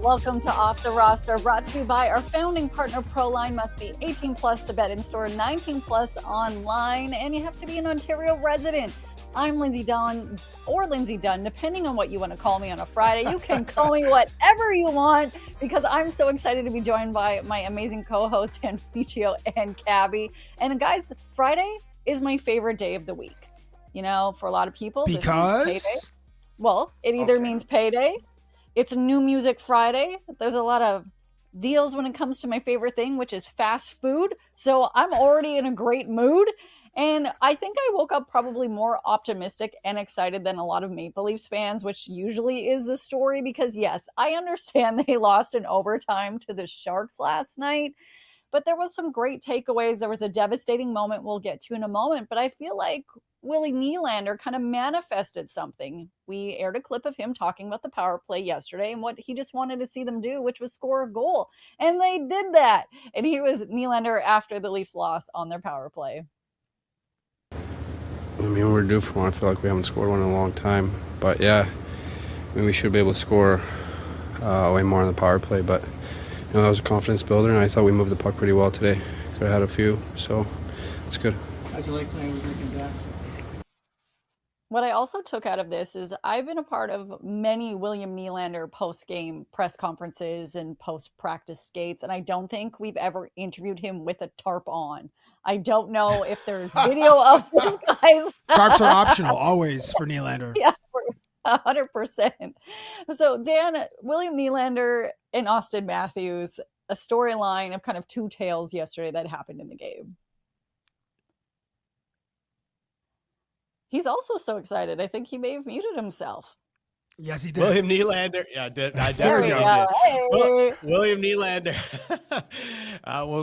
Welcome to Off the Roster, brought to you by our founding partner, Proline. Must be 18 plus to bet in store, 19 plus online, and you have to be an Ontario resident. I'm Lindsay Dunn, or Lindsay Dunn, depending on what you want to call me on a Friday. You can call me whatever you want, because I'm so excited to be joined by my amazing co-host, Enrico and Cabbie. And guys, Friday is my favorite day of the week. You know, for a lot of people, because this means payday. Well, it either means payday. It's New Music Friday. There's a lot of deals when it comes to my favorite thing, which is fast food. So I'm already in a great mood. And I think I woke up probably more optimistic and excited than a lot of Maple Leafs fans, which usually is the story, because yes, I understand they lost in overtime to the Sharks last night, but there was some great takeaways. There was a devastating moment we'll get to in a moment, but I feel like Willie Nylander kind of manifested something. We aired a clip of him talking about the power play yesterday and what he just wanted to see them do, which was score a goal. And they did that. And here was Nylander after the Leafs loss on their power play. I mean, we're due for one. I feel like we haven't scored one in a long time. But yeah, I mean, we should be able to score way more on the power play. But, you know, that was a confidence builder, and I thought we moved the puck pretty well today. Could have had a few, so it's good. How'd you like playing with Rick and Jack? What I also took out of this is I've been a part of many William Nylander post-game press conferences and post-practice skates, and I don't think we've ever interviewed him with a tarp on. I don't know if there's video of this guy's. Tarps are optional always for Nylander. Yeah, 100%. So, Dan, William Nylander and Austin Matthews, a storyline of kind of two tales yesterday that happened in the game. He's also so excited. I think he may have muted himself. Yes, he did. William Nylander. Yeah, I definitely did. Hey. William Nylander.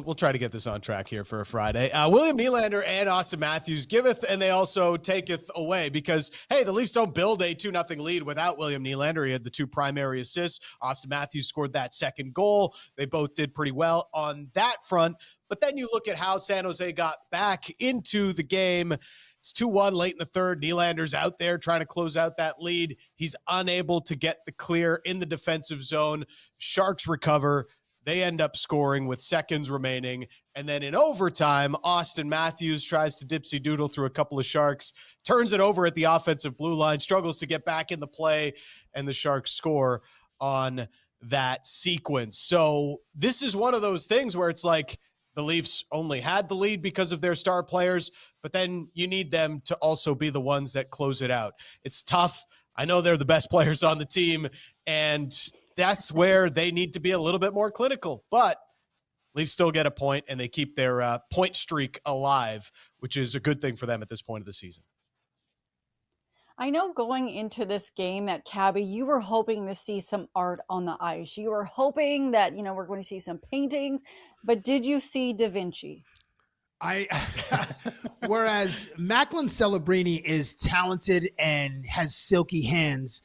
We'll try to get this on track here for a Friday. William Nylander and Austin Matthews giveth, and they also taketh away, because, hey, the Leafs don't build a 2-0 lead without William Nylander. He had the two primary assists. Austin Matthews scored that second goal. They both did pretty well on that front. But then you look at how San Jose got back into the game. It's 2-1 late in the third. Nylander's out there trying to close out that lead. He's unable to get the clear in the defensive zone. Sharks recover. They end up scoring with seconds remaining. And then in overtime, Austin Matthews tries to dipsy doodle through a couple of Sharks, turns it over at the offensive blue line, struggles to get back in the play, and the Sharks score on that sequence. So this is one of those things where it's like, the Leafs only had the lead because of their star players, but then you need them to also be the ones that close it out. It's tough. I know they're the best players on the team, and that's where they need to be a little bit more clinical. But Leafs still get a point, and they keep their point streak alive, which is a good thing for them at this point of the season. I know going into this game at Cabbie, you were hoping to see some art on the ice. You were hoping that, we're going to see some paintings, but did you see Da Vinci? Whereas Macklin Celebrini is talented and has silky hands,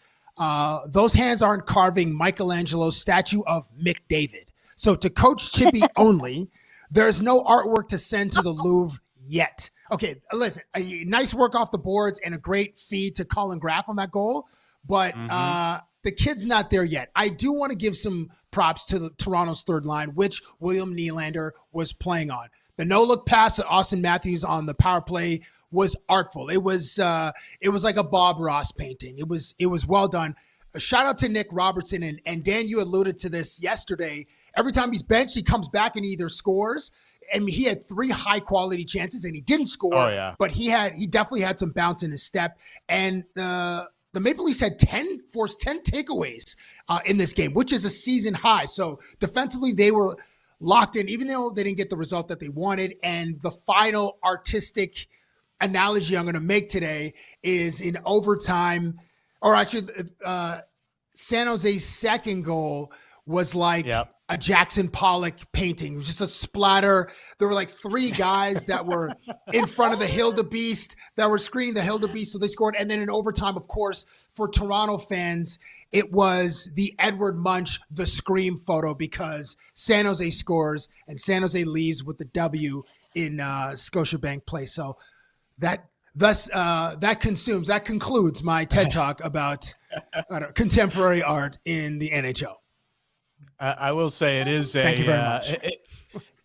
those hands aren't carving Michelangelo's statue of Mick David. So to Coach Chippy only, there's no artwork to send to the Louvre yet. Okay, listen, a nice work off the boards and a great feed to Colin Graff on that goal, but the kid's not there yet. I do want to give some props to the Toronto's third line, which William Nylander was playing on. The no-look pass to Austin Matthews on the power play was artful. It was like a Bob Ross painting. It was well done. A shout out to Nick Robertson, and Dan, you alluded to this yesterday. Every time he's benched, he comes back and either scores. I mean, he had 3 high-quality chances, and he didn't score. Oh, yeah. But he definitely had some bounce in his step. And the Maple Leafs had forced 10 takeaways in this game, which is a season high. So defensively, they were locked in, even though they didn't get the result that they wanted. And the final artistic analogy I'm going to make today is in overtime, or actually San Jose's second goal was like a Jackson Pollock painting. It was just a splatter. There were like 3 guys that were in front of the Hildebeest that were screening the Hildebeest, so they scored. And then in overtime, of course, for Toronto fans, it was the Edward Munch, the Scream photo, because San Jose scores and San Jose leaves with the W in Scotiabank Place. So that concludes my TED Talk about contemporary art in the NHL. I will say it is Thank you very much.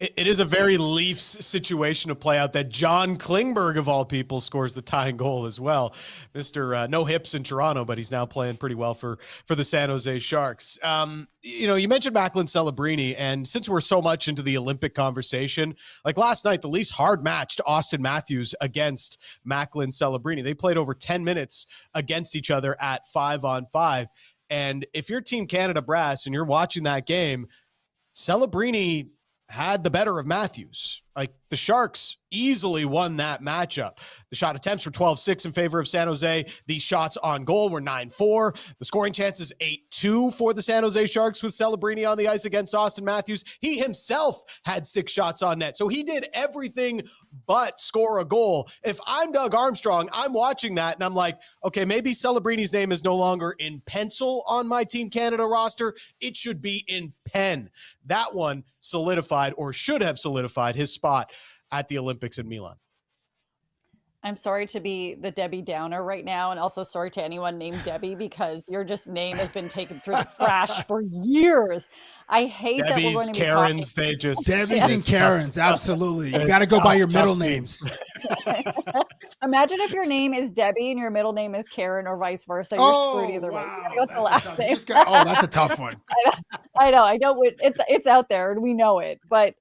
It is a very Leafs situation to play out that John Klingberg, of all people, scores the tying goal as well. Mr. No hips in Toronto, but he's now playing pretty well for the San Jose Sharks. You mentioned Macklin Celebrini, and since we're so much into the Olympic conversation, like last night, the Leafs hard matched Austin Matthews against Macklin Celebrini. They played over 10 minutes against each other at 5-on-5. And if you're Team Canada brass and you're watching that game, Celebrini had the better of Matthews. Like, the Sharks easily won that matchup. The shot attempts were 12-6 in favor of San Jose. The shots on goal were 9-4. The scoring chances 8-2 for the San Jose Sharks with Celebrini on the ice against Austin Matthews. He himself had 6 shots on net. So he did everything but score a goal. If I'm Doug Armstrong, I'm watching that and I'm like, okay, maybe Celebrini's name is no longer in pencil on my Team Canada roster. It should be in pen. That one solidified, or should have solidified, his spot at the Olympics in Milan. I'm sorry to be the Debbie Downer right now, and also sorry to anyone named Debbie, because your name has been taken through the trash for years. I hate Debbie's, that we're going to be Karens, talking. Debbie's and Karens, absolutely. You got to go by your middle names. Imagine if your name is Debbie and your middle name is Karen, or vice versa. You're screwed either way. You gotta go with the last name. That's a tough one. I know. It's out there, and we know it. But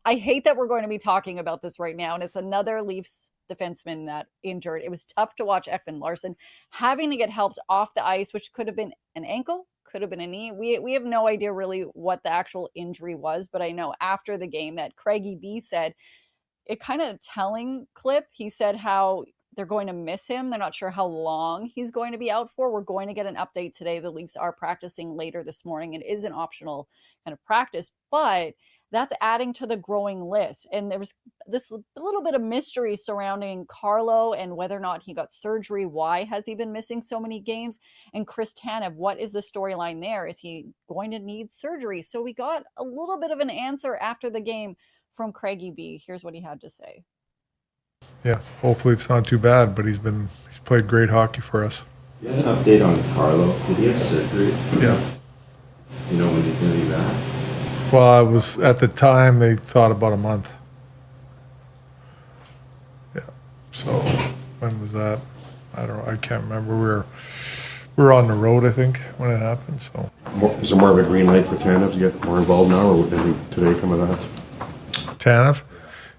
I hate that we're going to be talking about this right now, and it's another Leafs defenseman that injured. It was tough to watch Ekman Larsson having to get helped off the ice, which could have been an ankle, could have been a knee. We have no idea really what the actual injury was, but I know after the game that Cabbie said, it kind of telling clip. He said how they're going to miss him. They're not sure how long he's going to be out for. We're going to get an update today. The Leafs are practicing later this morning. It is an optional kind of practice, but that's adding to the growing list. And there was this little bit of mystery surrounding Carlo and whether or not he got surgery. Why has he been missing so many games? And Chris Tanev, what is the storyline there? Is he going to need surgery? So we got a little bit of an answer after the game from Cabbie. Here's what he had to say. Yeah, hopefully it's not too bad, but he's played great hockey for us. You had an update on Carlo. Did he have surgery? Yeah. You know when he's going to be back? Well, I was at the time they thought about a month. Yeah. So when was that? I don't know. I can't remember. We were on the road, I think, when it happened. So Is there more of a green light for Tanev to get more involved now, or would anything today come of that? Tanev?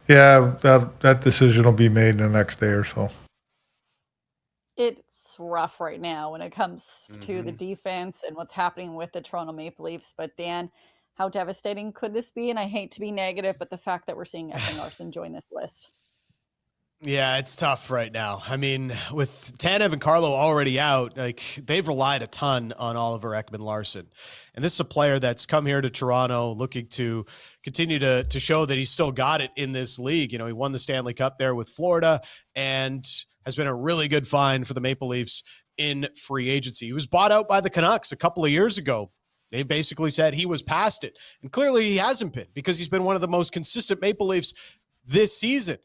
Yeah, that decision will be made in the next day or so. It's rough right now when it comes to the defense and what's happening with the Toronto Maple Leafs. But Dan, how devastating could this be? And I hate to be negative, but the fact that we're seeing Ekman Larsson join this list. Yeah, it's tough right now. I mean, with Tanev and Carlo already out, like, they've relied a ton on Oliver Ekman-Larsson. And this is a player that's come here to Toronto looking to continue to show that he's still got it in this league. You know, he won the Stanley Cup there with Florida and has been a really good find for the Maple Leafs in free agency. He was bought out by the Canucks a couple of years ago. They basically said he was past it. And clearly he hasn't been, because he's been one of the most consistent Maple Leafs this season.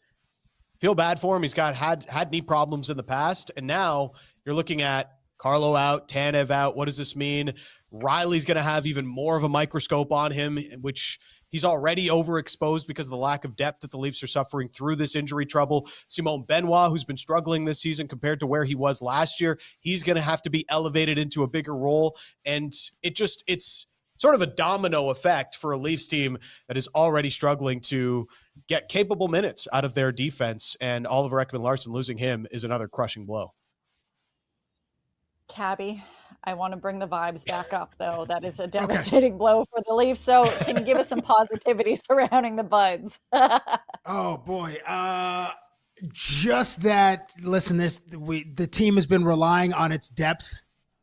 Feel bad for him. He's had knee problems in the past. And now you're looking at Carlo out, Tanev out. What does this mean? Riley's going to have even more of a microscope on him, which he's already overexposed because of the lack of depth that the Leafs are suffering through this injury trouble. Simon Benoit, who's been struggling this season compared to where he was last year, he's going to have to be elevated into a bigger role. And it's sort of a domino effect for a Leafs team that is already struggling to get capable minutes out of their defense. And Oliver Ekman-Larsson, losing him is another crushing blow. Cabbie, I want to bring the vibes back up, though. That is a devastating blow for the Leafs. So can you give us some positivity surrounding the Buds? Oh, boy. Just that, listen, the team has been relying on its depth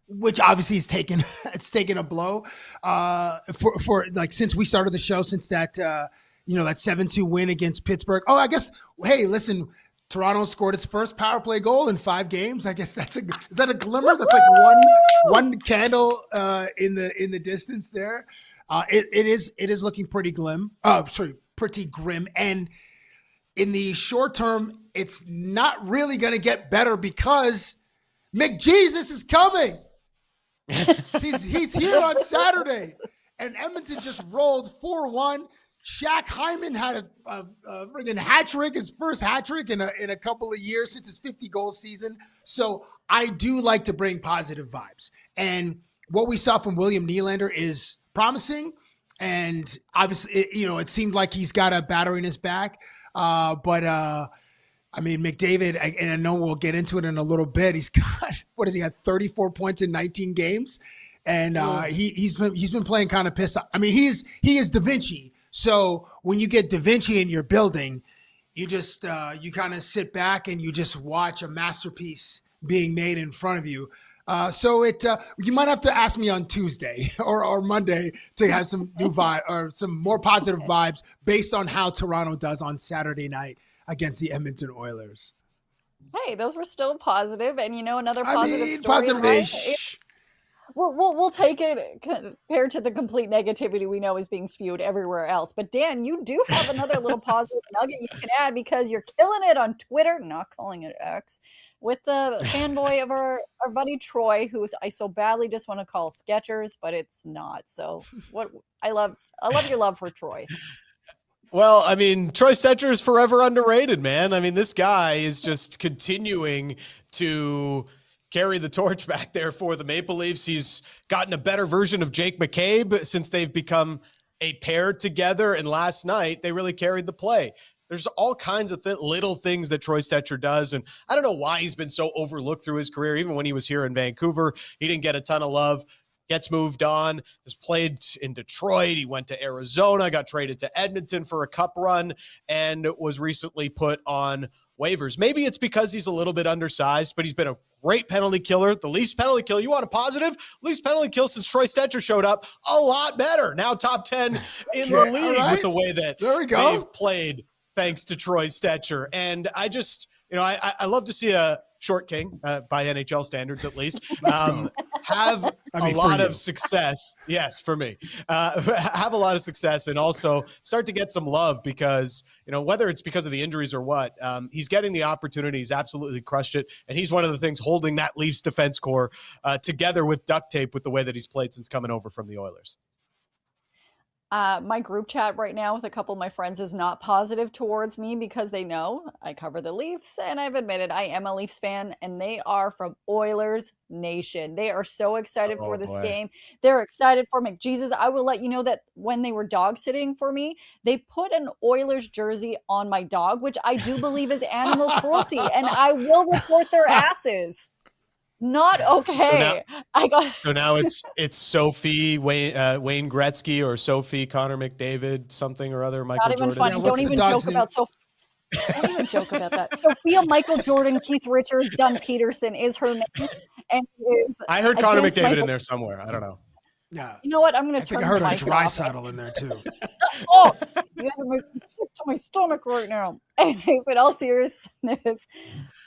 which obviously is taken it's taken a blow for like since we started the show, since that that 7-2 win against Pittsburgh. Oh, I guess, hey, listen, Toronto scored its first power play goal in 5 games. I guess is that a glimmer? That's like one candle in the distance there. It is looking pretty pretty grim. And in the short term, it's not really going to get better because McJesus is coming. He's here on Saturday, and Edmonton just rolled 4-1. Shaq Hyman had a friggin' hat trick, his first hat trick in a couple of years since his 50-goal season. So I do like to bring positive vibes, and what we saw from William Nylander is promising. And obviously, it seemed like he's got a battery in his back, but I mean, McDavid, and I know we'll get into it in a little bit. He's got, what has he had, 34 points in 19 games, and he's been playing kind of pissed off. I mean, he is Da Vinci. So when you get Da Vinci in your building, you just you kind of sit back and you just watch a masterpiece being made in front of you. So you might have to ask me on Tuesday or Monday to have some new vibe or some more positive vibes based on how Toronto does on Saturday night against the Edmonton Oilers. Hey, those were still positive, and another positive story. Positive-ish. We'll take it compared to the complete negativity we know is being spewed everywhere else. But Dan, you do have another little positive nugget you can add because you're killing it on Twitter, not calling it X, with the fanboy of our buddy Troy, who I so badly just want to call Skechers, but it's not. So I love your love for Troy. Well, I mean, Troy Stecher is forever underrated, man. I mean, this guy is just continuing to carry the torch back there for the Maple Leafs. He's gotten a better version of Jake McCabe since they've become a pair together. And last night, they really carried the play. There's all kinds of little things that Troy Stecher does. And I don't know why he's been so overlooked through his career. Even when he was here in Vancouver, he didn't get a ton of love. Gets moved on, has played in Detroit. He went to Arizona, got traded to Edmonton for a cup run, and was recently put on waivers. Maybe it's because he's a little bit undersized, but he's been a great penalty killer. The Leafs penalty kill, you want a positive? Leafs penalty kill since Troy Stecher showed up, a lot better. Now top 10 in the league with the way that they've played thanks to Troy Stecher. And I just, I love to see a short king, by NHL standards at least, have a lot of success. Yes, for me. Have a lot of success and also start to get some love because, whether it's because of the injuries or what, he's getting the opportunity. He's absolutely crushed it. And he's one of the things holding that Leafs defense core together with duct tape with the way that he's played since coming over from the Oilers. My group chat right now with a couple of my friends is not positive towards me because they know I cover the Leafs, and I've admitted I am a Leafs fan, and they are from Oilers Nation. They are so excited for this game. They're excited for McJesus. I will let you know that when they were dog sitting for me, they put an Oilers jersey on my dog, which I do believe is animal cruelty, and I will report their asses. Not okay. So now it's Sophie Wayne Gretzky or Sophie Connor McDavid something or other. Michael Not even Jordan. funny. Don't even joke about Sophie. Don't even joke about that. Sophia Michael Jordan Keith Richards Dunn Peterson is her name, and I heard Connor McDavid in there somewhere. I don't know. Yeah. You know what? I'm going to turn. I heard a dry saddle in there too. Oh, you guys are making me sick to my stomach right now. Anyways, in all seriousness,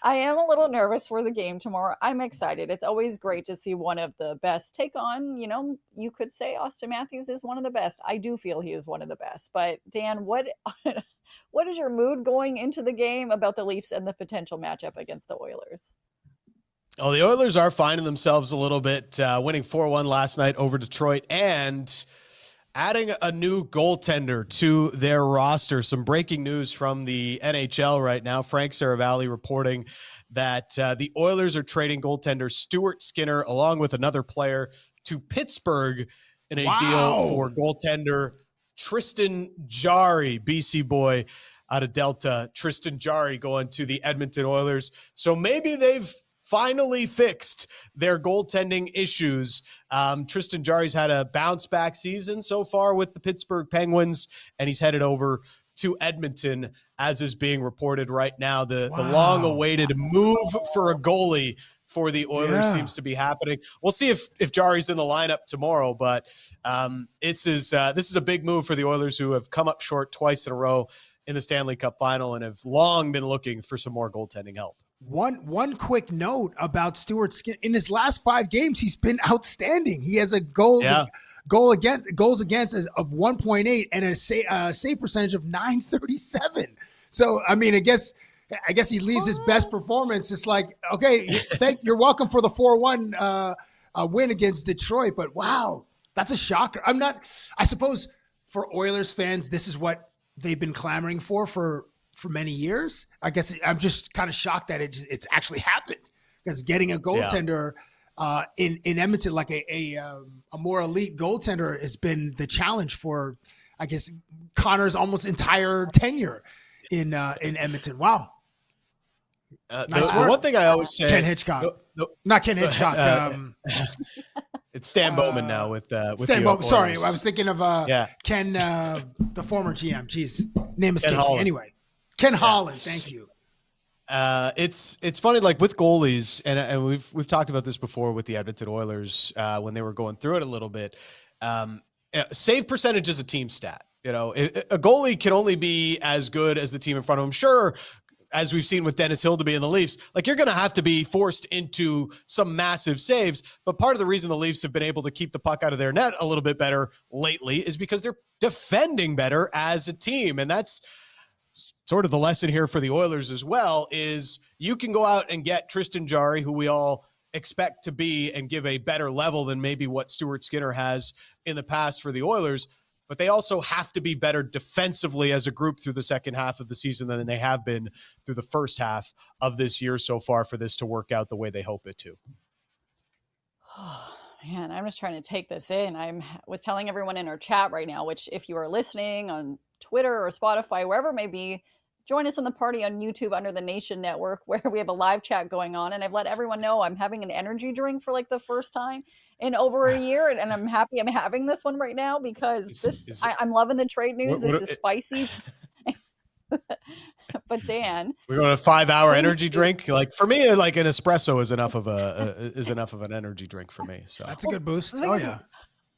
I am a little nervous for the game tomorrow. I'm excited. It's always great to see one of the best take on, you could say Austin Matthews is one of the best. I do feel he is one of the best. But Dan, what is your mood going into the game about the Leafs and the potential matchup against the Oilers? Oh, the Oilers are finding themselves a little bit, winning 4-1 last night over Detroit and adding a new goaltender to their roster. Some breaking news from the NHL right now. Frank Saravalli reporting that the Oilers are trading goaltender Stuart Skinner along with another player to Pittsburgh in a deal for goaltender Tristan Jarry, BC boy out of Delta. Tristan Jarry going to the Edmonton Oilers. So maybe they've finally fixed their goaltending issues. Tristan Jarry's had a bounce-back season so far with the Pittsburgh Penguins, and he's headed over to Edmonton, as is being reported right now. The long-awaited move for a goalie for the Oilers seems to be happening. We'll see if Jari's in the lineup tomorrow, but this is a big move for the Oilers, who have come up short twice in a row in the Stanley Cup final and have long been looking for some more goaltending help. One quick note about Stuart Skinner. In his last 5 games, he's been outstanding. He has a goals against of 1.8 and a save percentage of 937. So, I mean, I guess he leaves his best performance. It's like, okay, you're welcome for the 4-1 win against Detroit, but wow, that's a shocker. I suppose for Oilers fans, this is what they've been clamoring for many years. I guess I'm just kind of shocked that it's actually happened, because getting a goaltender in Edmonton, like a more elite goaltender, has been the challenge for, I guess, Connor's almost entire tenure in Edmonton. Wow. Nice the one thing I always say, Ken Hitchcock, not Ken Hitchcock. It's Stan Bowman now with Stan Bowman. Sorry, I was thinking of Ken, the former GM. Jeez, name escapes me. Anyway, Ken Holland. Thank you. It's funny, like with goalies, and we've talked about this before with the Edmonton Oilers when they were going through it a little bit. Save percentage is a team stat. You know, a goalie can only be as good as the team in front of him. Sure, as we've seen with Dennis Hildeby and the Leafs, like, you're going to have to be forced into some massive saves. But part of the reason the Leafs have been able to keep the puck out of their net a little bit better lately is because they're defending better as a team. And that's sort of the lesson here for the Oilers as well, is you can go out and get Tristan Jarry, who we all expect to be and give a better level than maybe what Stuart Skinner has in the past for the Oilers. But they also have to be better defensively as a group through the second half of the season than they have been through the first half of this year so far, for this to work out the way they hope it to. Oh, man, I'm just trying to take this in. I was telling everyone in our chat right now, which if you are listening on Twitter or Spotify, wherever it may be, join us in the party on YouTube under the Nation Network, where we have a live chat going on. And I've let everyone know I'm having an energy drink for like the first time in over a year. And I'm happy I'm having this one right now, because I'm loving the trade news. This is spicy. But Dan, we're going to 5-hour energy drink. Like, for me, like an espresso is enough of an energy drink for me. So that's a good boost. Oh yeah.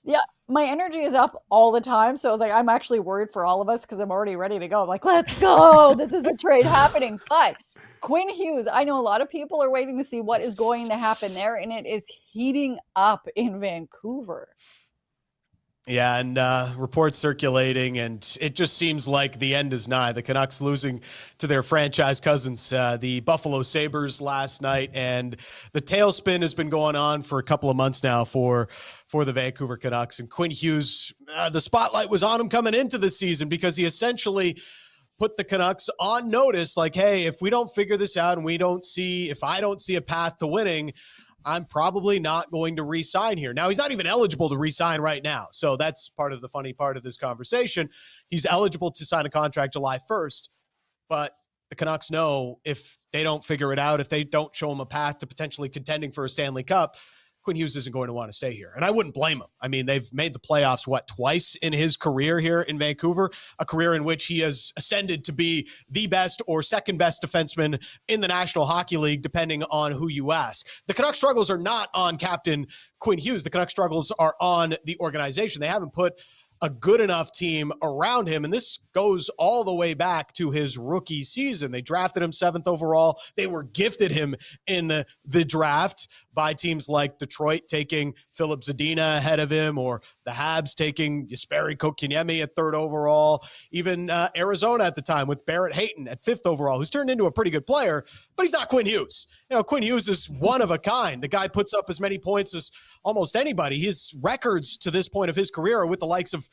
Yeah, my energy is up all the time. So I was like, I'm actually worried for all of us, because I'm already ready to go. I'm like, let's go. This is the trade happening. But Quinn Hughes, I know a lot of people are waiting to see what is going to happen there, and it is heating up in Vancouver. Yeah, and reports circulating, and it just seems like the end is nigh. The Canucks losing to their franchise cousins, the Buffalo Sabres, last night, and the tailspin has been going on for a couple of months now for the Vancouver Canucks. And Quinn Hughes, the spotlight was on him coming into the season, because he essentially put the Canucks on notice, like, hey, if we don't figure this out and if I don't see a path to winning, I'm probably not going to re-sign here. Now, he's not even eligible to re-sign right now. So that's part of the funny part of this conversation. He's eligible to sign a contract July 1st, but the Canucks know if they don't figure it out, if they don't show him a path to potentially contending for a Stanley Cup, Quinn Hughes isn't going to want to stay here. And I wouldn't blame him. I mean, they've made the playoffs, twice in his career here in Vancouver, a career in which he has ascended to be the best or second best defenseman in the National Hockey League, depending on who you ask. The Canucks struggles are not on Captain Quinn Hughes. The Canucks struggles are on the organization. They haven't put a good enough team around him. And this goes all the way back to his rookie season. They drafted him 7th overall. They were gifted him in the draft by teams like Detroit taking Philip Zadina ahead of him, or the Habs taking Jesperi Kotkaniemi at 3rd overall, even Arizona at the time with Barrett Hayton at 5th overall, who's turned into a pretty good player, but he's not Quinn Hughes. You know, Quinn Hughes is one of a kind. The guy puts up as many points as almost anybody. His records to this point of his career are with the likes of,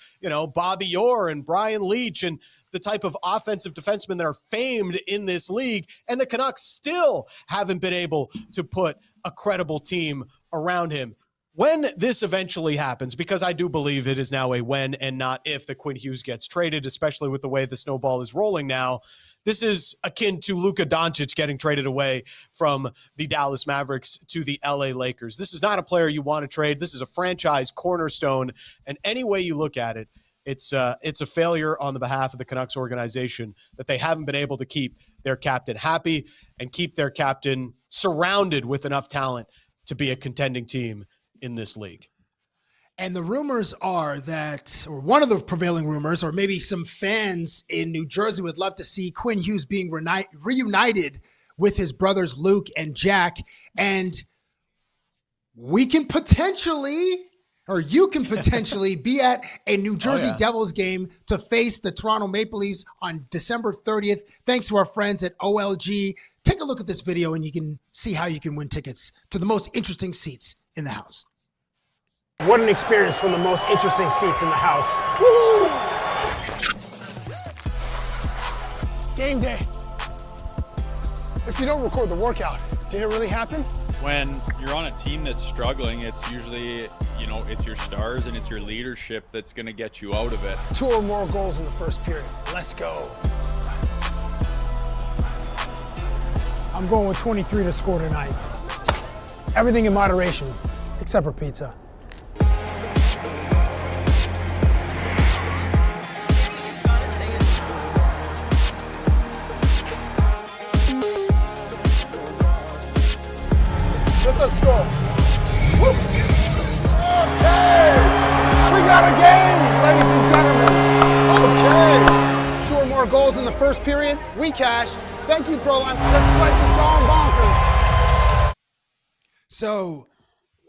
Bobby Orr and Brian Leach, and the type of offensive defensemen that are famed in this league. And the Canucks still haven't been able to put a credible team around him. When this eventually happens, because I do believe it is now a when and not if that Quinn Hughes gets traded, especially with the way the snowball is rolling now, this is akin to Luka Doncic getting traded away from the Dallas Mavericks to the LA Lakers. This is not a player you want to trade. This is a franchise cornerstone. And any way you look at it, it's a failure on the behalf of the Canucks organization that they haven't been able to keep their captain happy and keep their captain surrounded with enough talent to be a contending team in this league. And the rumors are that, or one of the prevailing rumors, or maybe some fans in New Jersey would love to see Quinn Hughes being reunited with his brothers Luke and Jack. And we can potentially, or you can potentially be at a New Jersey Devils game to face the Toronto Maple Leafs on December 30th. Thanks to our friends at OLG. Take a look at this video and you can see how you can win tickets to the most interesting seats in the house. What an experience from the most interesting seats in the house. Woo! Game day. If you don't record the workout, did it really happen? When you're on a team that's struggling, it's usually, it's your stars and it's your leadership that's going to get you out of it. 2 or more goals in the first period. Let's go. I'm going with 23 to score tonight. Everything in moderation, except for pizza. Let's go. Woo. Okay. We got a game, ladies and gentlemen. Okay. 2 or more goals in the first period. We cashed. Thank you, Proline. This place is going bonkers. So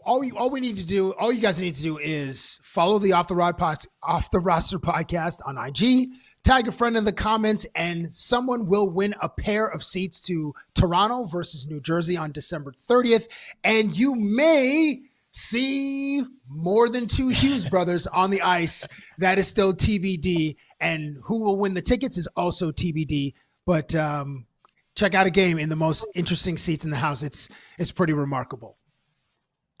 all you guys need to do is follow the Off the Roster podcast on IG. Tag a friend in the comments, and someone will win a pair of seats to Toronto versus New Jersey on December 30th. And you may see more than 2 Hughes brothers on the ice. That is still TBD. And who will win the tickets is also TBD. But check out a game in the most interesting seats in the house. It's pretty remarkable.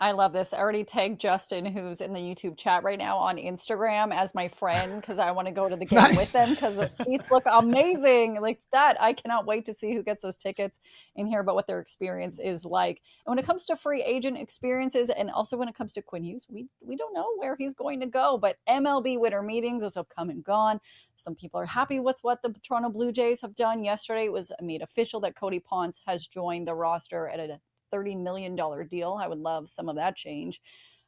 I love this. I already tagged Justin, who's in the YouTube chat right now, on Instagram as my friend because I want to go to the game with them because the seats look amazing. Like that, I cannot wait to see who gets those tickets and hear about what their experience is like. And when it comes to free agent experiences, and also when it comes to Quinn Hughes, we don't know where he's going to go. But MLB winter meetings, those have come and gone. Some people are happy with what the Toronto Blue Jays have done. Yesterday it was made official that Cody Ponce has joined the roster at a $30 million deal. I would love some of that change.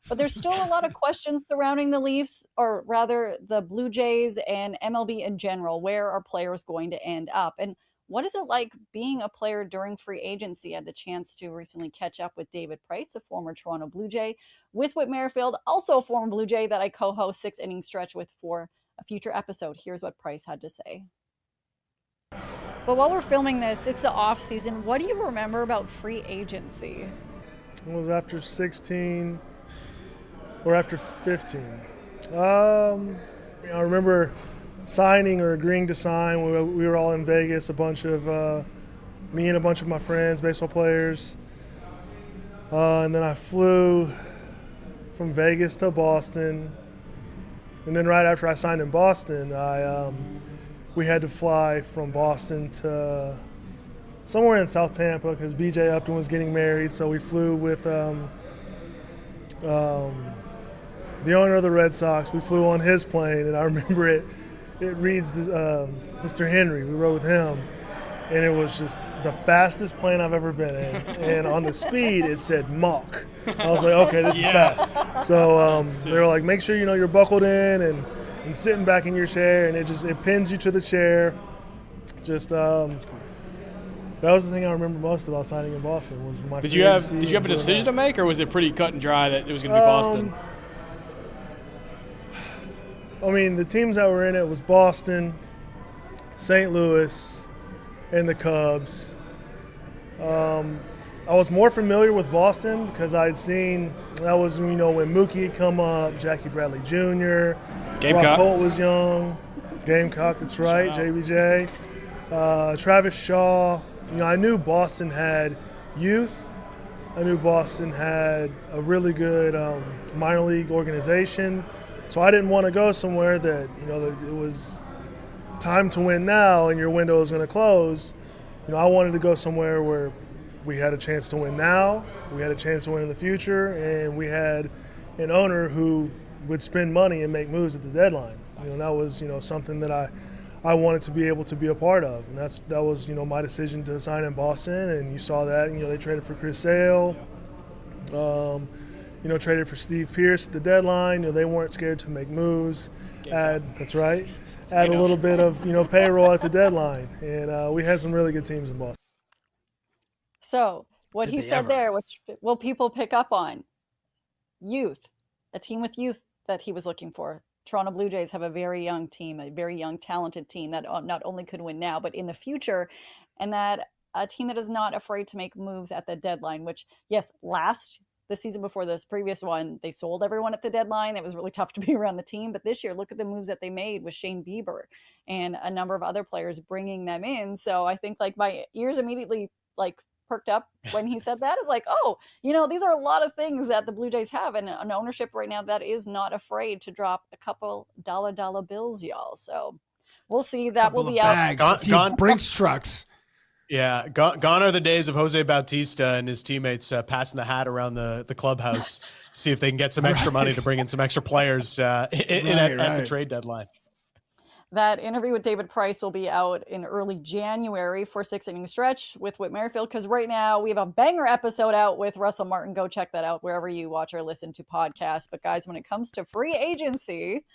But there's still a lot of questions surrounding the Leafs, or rather the Blue Jays and MLB in general. Where are players going to end up? And what is it like being a player during free agency? I had the chance to recently catch up with David Price, a former Toronto Blue Jay, with Whit Merrifield, also a former Blue Jay that I co-host 6 Inning Stretch with for a future episode. Here's what Price had to say. But while we're filming this, it's the off season. What do you remember about free agency? It was after 16 or after 15. I remember signing or agreeing to sign. We were all in Vegas, me and a bunch of my friends, baseball players. And then I flew from Vegas to Boston. And then right after I signed in Boston, we had to fly from Boston to somewhere in South Tampa because BJ Upton was getting married. So we flew with the owner of the Red Sox. We flew on his plane, and I remember it reads Mr. Henry. We rode with him, and it was just the fastest plane I've ever been in. And on the speed, it said Mach. I was like, okay, this is fast. So they were like, make sure you're buckled in and sitting back in your chair, and it pins you to the chair. That's cool. That was the thing I remember most about signing in Boston was my. Did you have a decision to make, or was it pretty cut and dry that it was going to be Boston? I mean, the teams that were in it was Boston, St. Louis, and the Cubs. I was more familiar with Boston because I'd seen that was when Mookie had come up, Jackie Bradley Jr., Rob Holt was young, Gamecock, that's right, JBJ, Travis Shaw. I knew Boston had youth. I knew Boston had a really good minor league organization. So I didn't want to go somewhere that it was time to win now and your window is going to close. I wanted to go somewhere where we had a chance to win now, we had a chance to win in the future, and we had an owner who would spend money and make moves at the deadline. That was something that I wanted to be able to be a part of, and that was my decision to sign in Boston. And you saw that they traded for Chris Sale, traded for Steve Pierce at the deadline. They weren't scared to make moves. Add a little bit of payroll at the deadline, and we had some really good teams in Boston. So what he said there, which will people pick up on? Youth, a team with youth that he was looking for. Toronto Blue Jays have a very young team, a very young, talented team that not only could win now, but in the future, and that a team that is not afraid to make moves at the deadline, which, yes, the season before this previous one, they sold everyone at the deadline. It was really tough to be around the team. But this year, look at the moves that they made with Shane Bieber and a number of other players bringing them in. So I think my ears immediately perked up when he said that. It's these are a lot of things that the Blue Jays have, and an ownership right now that is not afraid to drop a couple dollar bills, y'all. So we'll see. That will be bags, out. a few Brinks trucks. Yeah, gone are the days of Jose Bautista and his teammates passing the hat around the clubhouse, see if they can get some extra money to bring in some extra players at the trade deadline. That interview with David Price will be out in early January for 6 inning stretch with Whit Merrifield, because right now we have a banger episode out with Russell Martin. Go check that out wherever you watch or listen to podcasts. But guys, when it comes to free agency,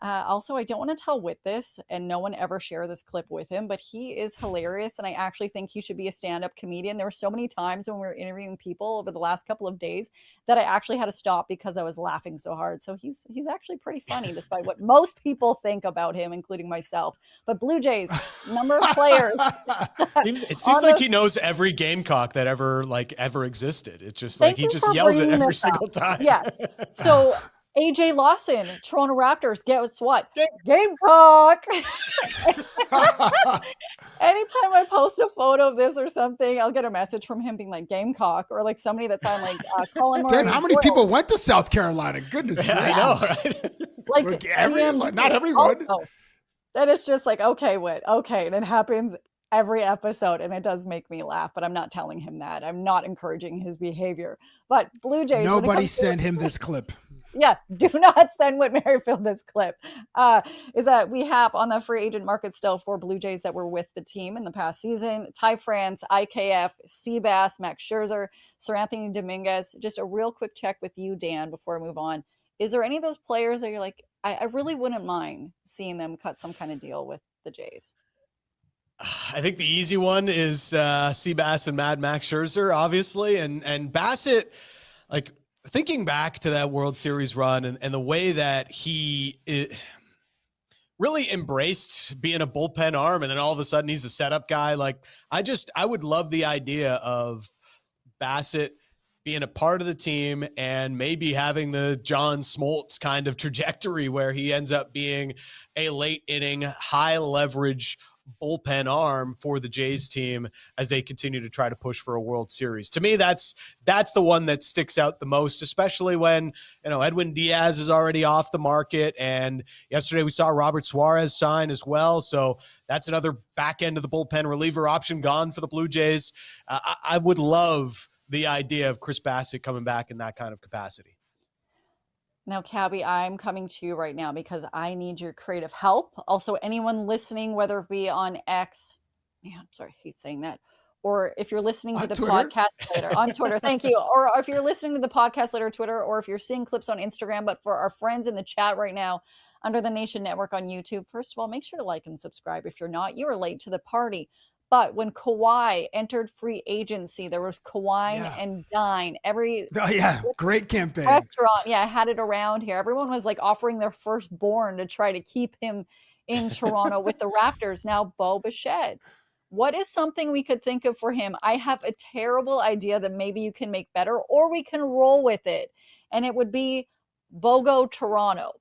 also, I don't want to tell Whit this, and no one ever share this clip with him, but he is hilarious, and I actually think he should be a stand-up comedian. There were so many times when we were interviewing people over the last couple of days that I actually had to stop because I was laughing so hard. So he's actually pretty funny, despite what most people think about him, including myself. But Blue Jays, number of players. It seems like he knows every Gamecock that ever existed. It's just he just yells it every single time. Yeah. So AJ Lawson, Toronto Raptors, guess what? Gamecock! Anytime I post a photo of this or something, I'll get a message from him being like Gamecock, or somebody that's on Colin Murray. Dan, how many people went to South Carolina? Goodness gracious. I know, right? Not everyone. Also, then it's just okay, Whit. Okay, and it happens every episode, and it does make me laugh, but I'm not telling him that. I'm not encouraging his behavior. But Blue Jays. Nobody send him this clip. Yeah, do not send Whit Merrifield this clip. Is that we have on the free agent market still 4 Blue Jays that were with the team in the past season: Ty France, IKF, Seabass, Max Scherzer, Sir Anthony Dominguez. Just a real quick check with you, Dan, before I move on. Is there any of those players that you're like, I really wouldn't mind seeing them cut some kind of deal with the Jays? I think the easy one is Seabass and Mad Max Scherzer, obviously, and Bassett, thinking back to that World Series run and the way that he really embraced being a bullpen arm, and then all of a sudden he's a setup guy. I would love the idea of Bassett being a part of the team and maybe having the John Smoltz kind of trajectory where he ends up being a late inning, high leverage bullpen arm for the Jays team as they continue to try to push for a World Series. To me, that's the one that sticks out the most, especially when, Edwin Diaz is already off the market. And yesterday we saw Robert Suarez sign as well. So that's another back end of the bullpen reliever option gone for the Blue Jays. I would love the idea of Chris Bassett coming back in that kind of capacity. Now, Cabbie, I'm coming to you right now because I need your creative help. Also, anyone listening, whether it be on X, I'm sorry, I hate saying that, or if you're listening to the podcast later, on Twitter, thank you, or if you're listening to the podcast later, Twitter, or if you're seeing clips on Instagram, but for our friends in the chat right now, under the Nation Network on YouTube, first of all, make sure to like and subscribe. If you're not, you are late to the party. But when Kawhi entered free agency, there was Kawhi and Dine. Great campaign. Restaurant, had it around here. Everyone was offering their firstborn to try to keep him in Toronto with the Raptors. Now, Bo Bichette. What is something we could think of for him? I have a terrible idea that maybe you can make better, or we can roll with it. And it would be BOGO Toronto.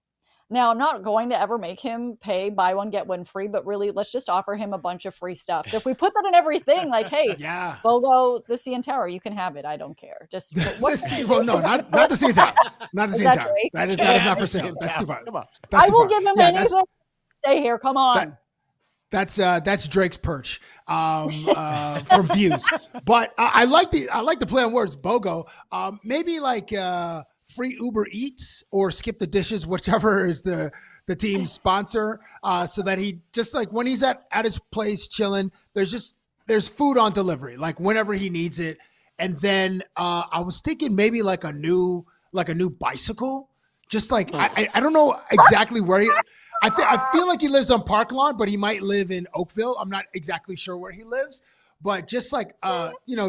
Now, I'm not going to ever make him pay buy one, get one free, but really, let's just offer him a bunch of free stuff. So if we put that in everything, hey, BOGO, the CN Tower, you can have it. I not the CN Tower. Not the CN Tower. That is not for sale. That's too far. Come on. I will give him anything. Stay here. Come on. That's Drake's perch from Views. But I like the play on words, BOGO. Maybe free Uber Eats or skip the dishes, whichever is the team's sponsor, so that he just like when he's at his place chilling, there's food on delivery, like whenever he needs it. And then I was thinking maybe like a new bicycle, just like I don't know exactly where I feel like he lives on Park Lawn, but he might live in Oakville. I'm not exactly sure where he lives. But just like,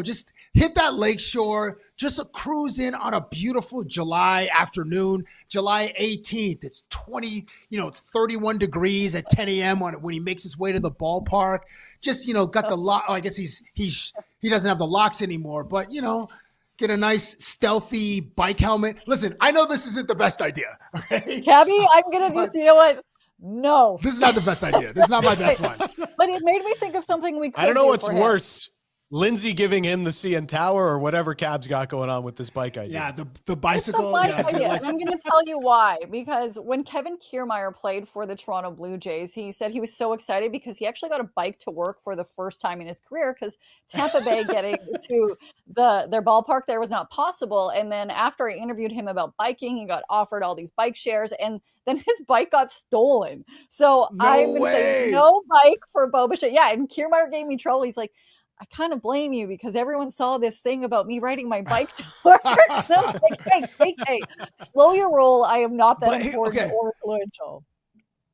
just hit that lakeshore, just a cruise in on a beautiful July afternoon, July 18th. It's 31 degrees at 10 a.m. when he makes his way to the ballpark. Just, got the lock. Oh, I guess he doesn't have the locks anymore, but, get a nice stealthy bike helmet. Listen, I know this isn't the best idea. Okay? Cabbie, I'm going to just, you know what? No. This is not the best idea. This is not my best one. But it made me think of something we could I don't know do what's for him. worse. Lindsay giving him the CN Tower or whatever Cab's got going on with this bike idea. Yeah, the bicycle. It's the bike idea, and I'm going to tell you why. Because when Kevin Kiermaier played for the Toronto Blue Jays, he said he was so excited because he actually got a bike to work for the first time in his career because Tampa Bay getting to their ballpark there was not possible. And then after I interviewed him about biking, he got offered all these bike shares, and then his bike got stolen. So I'm going to say no bike for Bo Bichette. Yeah, and Kiermaier gave me trouble. He's like, I kind of blame you because everyone saw this thing about me riding my bike to work. And I was like, hey, slow your roll. I am not that important or influential.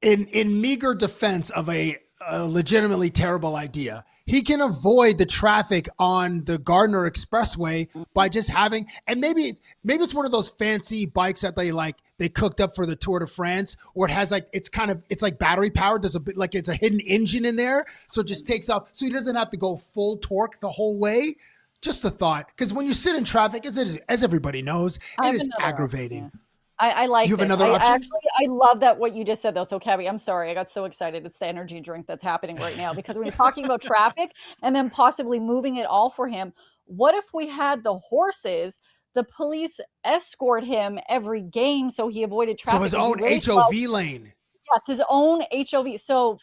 In meager defense of a legitimately terrible idea, he can avoid the traffic on the Gardner Expressway by just having, and maybe it's one of those fancy bikes that they cooked up for the Tour de France, or it has it's like battery powered. There's a bit like it's a hidden engine in there, so it just takes off, so he doesn't have to go full torque the whole way. Just a thought, because when you sit in traffic, as everybody knows, it is aggravating. Option, yeah. I like you have this. another option? I love that what you just said though. So Cabbie, I'm sorry. I got so excited. It's the energy drink that's happening right now because when you're talking about traffic and then possibly moving it all for him, what if we had the horses, the police escort him every game so he avoided traffic? So his own HOV lane. Yes, his own HOV. So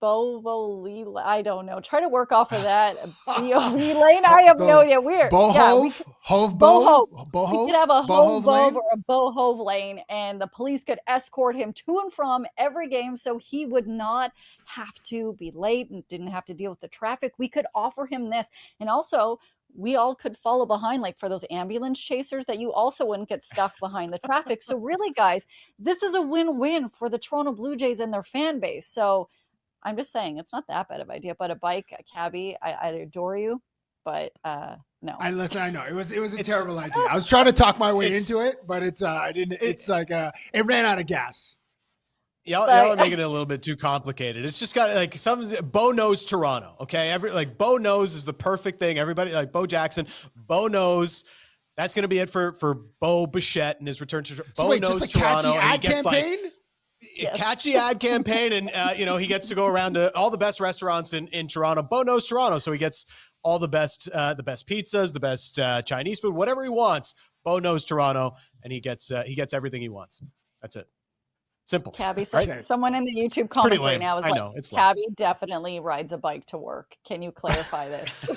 Bovo, I don't know. Try to work off of that BOV lane. I have no idea. Weird. Bohove, We could have a Hove or a Bohove lane, and the police could escort him to and from every game, so he would not have to be late and didn't have to deal with the traffic. We could offer him this, and also we all could follow behind, like for those ambulance chasers, that you also wouldn't get stuck behind the traffic. So really, guys, this is a win-win for the Toronto Blue Jays and their fan base. So I'm just saying it's not that bad of an idea, but a bike, a Cabbie, I adore you, but no. I know it was a terrible idea. I was trying to talk my way into it, but it ran out of gas. Y'all are making it a little bit too complicated. It's just got Bo knows Toronto. Okay. Bo knows is the perfect thing. Everybody like Bo Jackson, Bo knows that's going to be it for Bo Bichette and his return to Bo knows just a Toronto. Catchy ad campaign? Catchy ad campaign, and he gets to go around to all the best restaurants in Toronto. Bo knows Toronto, so he gets all the best pizzas, the best Chinese food, whatever he wants. Bo knows Toronto, and he gets everything he wants. That's it. Simple. Cabbie, someone in the YouTube comments right now is like, Cabbie definitely rides a bike to work. Can you clarify this?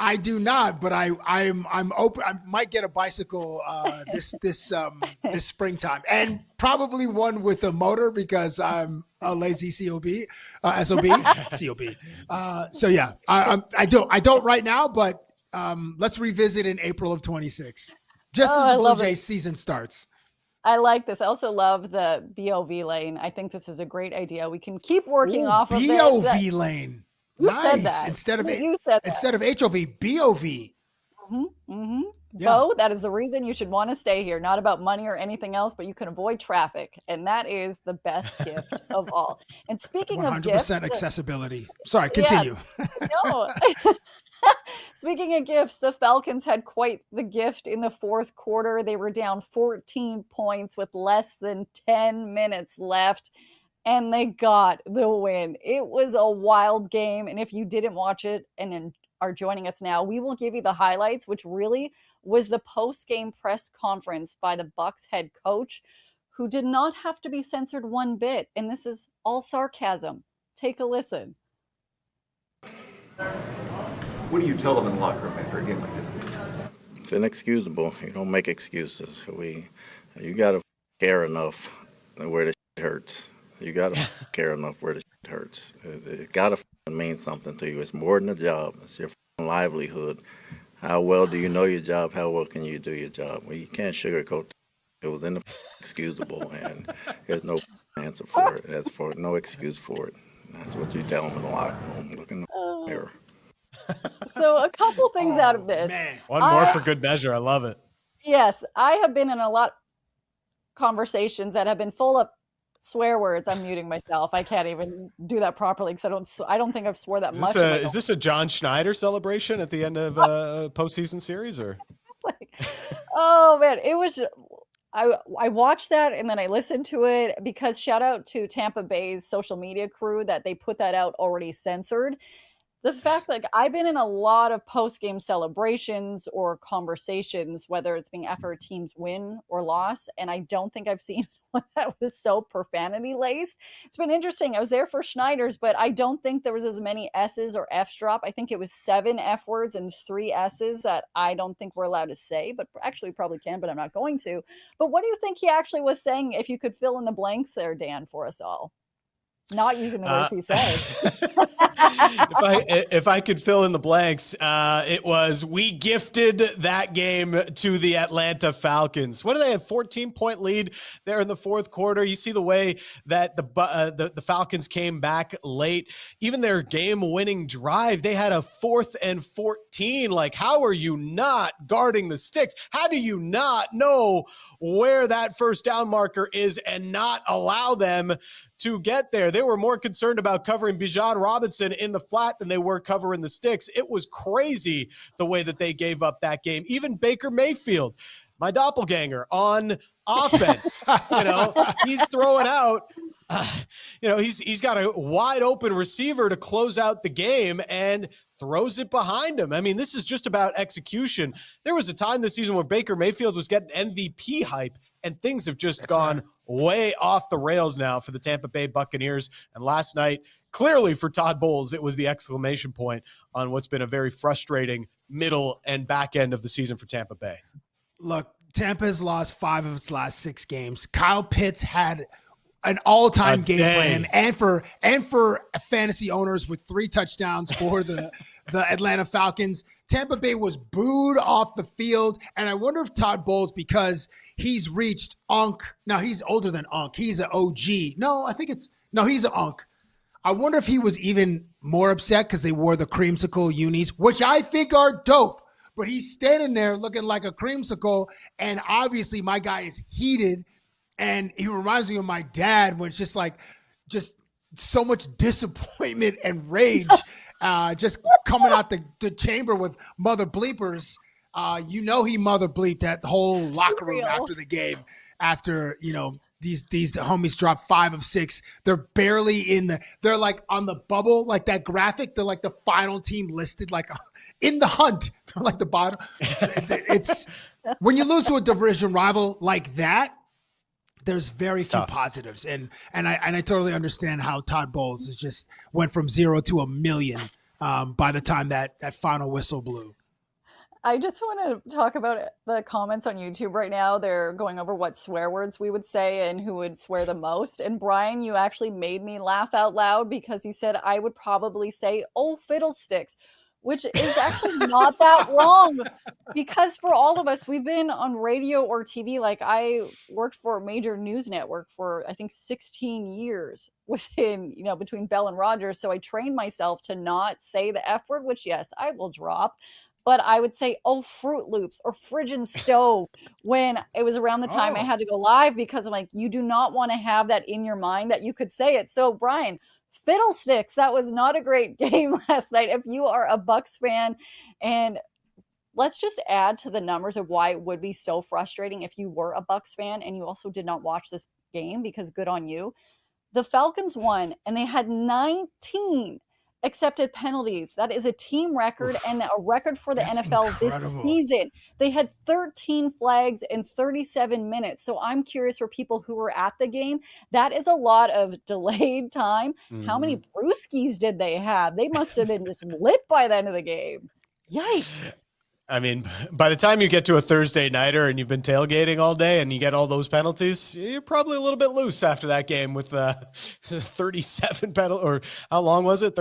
I do not, but I'm open. I might get a bicycle this springtime, and probably one with a motor because I'm a lazy SOB. So yeah, I don't right now, but let's revisit in April of 26, just as the Blue Jays season starts. I like this. I also love the BOV lane. I think this is a great idea. We can keep working off of BOV lane. You nice. said that. Instead of HOV, BOV. Yeah. Bo, that is the reason you should want to stay here. Not about money or anything else, but you can avoid traffic. And that is the best gift of all. And speaking of gifts. 100% accessibility. Sorry, continue. No. Speaking of gifts, the Falcons had quite the gift in the fourth quarter. They were down 14 points with less than 10 minutes left. And they got the win. It was a wild game. And if you didn't watch it and are joining us now, we will give you the highlights, which really was the post-game press conference by the Bucs head coach, who did not have to be censored one bit. And this is all sarcasm. Take a listen. What do you tell them in the locker room after a game like this? It's inexcusable. You don't make excuses. You got to care enough where the shit hurts. You got to care enough where the shit hurts. It got to mean something to you. It's more than a job. It's your livelihood. How well do you know your job? How well can you do your job? Well, you can't sugarcoat it. It was inexcusable, and there's no answer for it. There's no excuse for it. That's what you tell them in the locker room. Look in the mirror. So a couple things out of this. One more for good measure. I love it. Yes, I have been in a lot of conversations that have been full of swear words. I'm muting myself. I can't even do that properly because I don't think I've swore that much. Is this a John Schneider celebration at the end of a postseason series, or? Oh man, it was. I watched that and then I listened to it because shout out to Tampa Bay's social media crew that they put that out already censored. The fact I've been in a lot of post-game celebrations or conversations, whether it's being after a team's win or loss, and I don't think I've seen one that was so profanity-laced. It's been interesting. I was there for Schneider's, but I don't think there was as many S's or F's drop. I think it was 7 F words and 3 S's that I don't think we're allowed to say, but actually probably can, but I'm not going to. But what do you think he actually was saying, if you could fill in the blanks there, Dan, for us all? Not using the words he said. If I could fill in the blanks, it was, we gifted that game to the Atlanta Falcons. What do they have? 14-point lead there in the fourth quarter. You see the way that the Falcons came back late. Even their game-winning drive, they had a 4th and 14. Like, how are you not guarding the sticks? How do you not know where that first down marker is and not allow them to get there? They were more concerned about covering Bijan Robinson in the flat than they were covering the sticks. It was crazy the way that they gave up that game. Even Baker Mayfield, my doppelganger, on offense, he's throwing out, he's got a wide open receiver to close out the game and throws it behind him. I mean, this is just about execution. There was a time this season where Baker Mayfield was getting MVP hype, and things have just gone way off the rails now for the Tampa Bay Buccaneers. And last night, clearly for Todd Bowles, it was the exclamation point on what's been a very frustrating middle and back end of the season for Tampa Bay. Look, Tampa's lost 5 of its last 6 games. Kyle Pitts had an all-time game for him and for fantasy owners with 3 touchdowns for the Atlanta Falcons. Tampa Bay was booed off the field, and I wonder if Todd Bowles, because he's reached Unk. Now, he's older than Unk. He's an OG. He's an Unk. I wonder if he was even more upset because they wore the creamsicle unis, which I think are dope. But he's standing there looking like a creamsicle, and obviously my guy is heated, and he reminds me of my dad when it's just so much disappointment and rage just coming out the chamber with mother bleepers. He mother bleeped that whole locker room after the game. After, these homies dropped 5 of 6. They're barely they're like on the bubble, like that graphic. They're like the final team listed, like in the hunt, like the bottom. It's when you lose to a division rival like that, there's very few positives. And I totally understand how Todd Bowles just went from 0 to 1 million by the time that final whistle blew. I just want to talk about the comments on YouTube right now. They're going over what swear words we would say and who would swear the most. And Brian, you actually made me laugh out loud because you said I would probably say, "Oh, fiddlesticks," which is actually not that wrong. Because for all of us, we've been on radio or TV. Like, I worked for a major news network for, I think, 16 years between Bell and Rogers. So I trained myself to not say the F word, which, yes, I will drop. But I would say, "Oh, Fruit Loops," or "Friggin' Stove" when it was around the time I had to go live, because I'm like, you do not want to have that in your mind that you could say it. So, Brian, fiddlesticks, that was not a great game last night. If you are a Bucs fan, and let's just add to the numbers of why it would be so frustrating if you were a Bucs fan and you also did not watch this game, because good on you. The Falcons won, and they had 19 accepted penalties. That is a team record and a record for the NFL incredible. This season. They had 13 flags in 37 minutes. So I'm curious, for people who were at the game, that is a lot of delayed time. How many brewskis did they have? They must have been just lit by the end of the game. Yikes. I mean, by the time you get to a Thursday nighter and you've been tailgating all day and you get all those penalties, you're probably a little bit loose after that game with 37 penalties, or how long was it?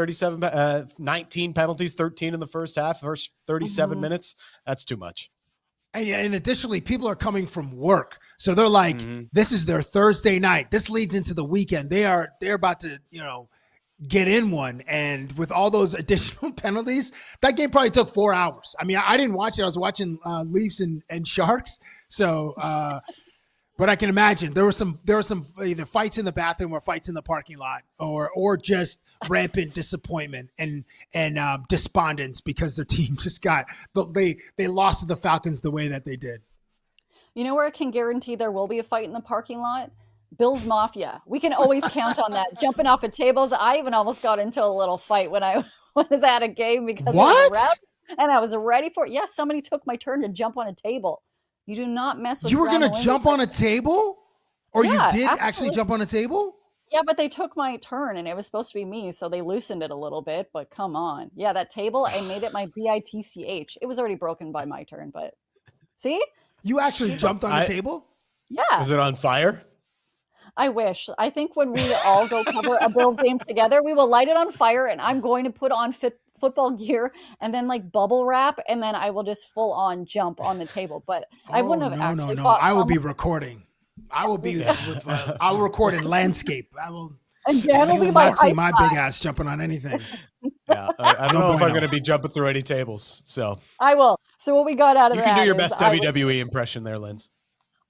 19 penalties, 13 in the first half, first 37 minutes. That's too much. And additionally, people are coming from work. So they're like, this is their Thursday night. This leads into the weekend. They're about to, get in one. And with all those additional penalties, that game probably took 4 hours. I mean, I didn't watch it. I was watching Leafs and Sharks. So, but I can imagine there were some either fights in the bathroom or fights in the parking lot, or just rampant disappointment and despondence because their team just they lost to the Falcons the way that they did. You know where I can guarantee there will be a fight in the parking lot? Bill's Mafia. We can always count on that. Jumping off of tables. I even almost got into a little fight when I was at a game because of the ref, and I was ready for it. Yes, somebody took my turn to jump on a table. You do not mess with. You were going to jump on a table? Or yeah, you did absolutely. actually jump on a table? Yeah, but they took my turn and it was supposed to be me, so they loosened it a little bit, but come on. Yeah, that table, I made it my BITCH. It was already broken by my turn, but see? You actually jumped on a table? Yeah. Was it on fire? I wish. I think when we all go cover a Bills game together, we will light it on fire and I'm going to put on football gear and then like bubble wrap, and then I will just full on jump on the table. But I wouldn't have actually fought. I will be recording. I will be I will record in landscape. I will. And Dan will be not see my big ass jumping on anything. Yeah, I don't know if I'm going to be jumping through any tables. So I will. So what we got out of that? You can do your best WWE impression there, Linz.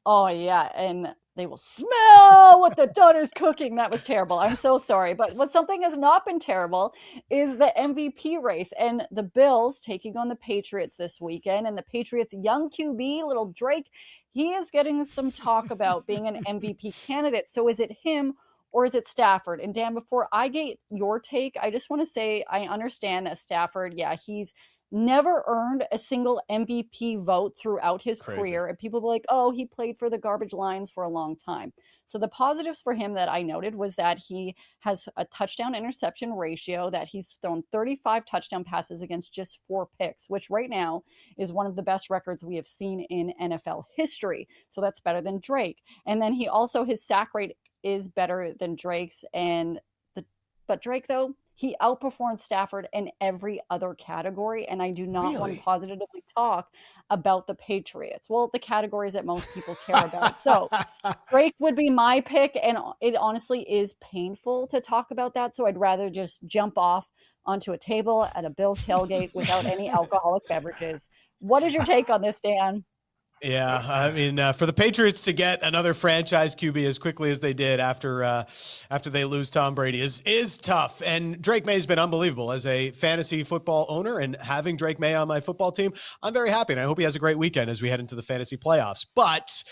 Oh yeah, and they will smell what the Dunn is cooking. That was terrible. I'm so sorry. But what something has not been terrible is the MVP race and the Bills taking on the Patriots this weekend. And the Patriots' young QB, little Drake, he is getting some talk about being an MVP candidate. So is it him or is it Stafford? And Dan, before I get your take, I just want to say I understand that Stafford, he's never earned a single MVP vote throughout his career. And people were like, oh, he played for the garbage Lions for a long time. So the positives for him that I noted was that he has a touchdown interception ratio, that he's thrown 35 touchdown passes against just 4 picks, which right now is one of the best records we have seen in NFL history. So that's better than Drake. And then he also, his sack rate is better than Drake's. But Drake, though, he outperformed Stafford in every other category, and I do not want to positively talk about the Patriots. Well, the categories that most people care about. So Drake would be my pick, and it honestly is painful to talk about that, so I'd rather just jump off onto a table at a Bills tailgate without any alcoholic beverages. What is your take on this, Dan? Yeah, I mean, for the Patriots to get another franchise QB as quickly as they did after they lose Tom Brady is tough. And Drake May has been unbelievable as a fantasy football owner, and having Drake May on my football team, I'm very happy. And I hope he has a great weekend as we head into the fantasy playoffs. But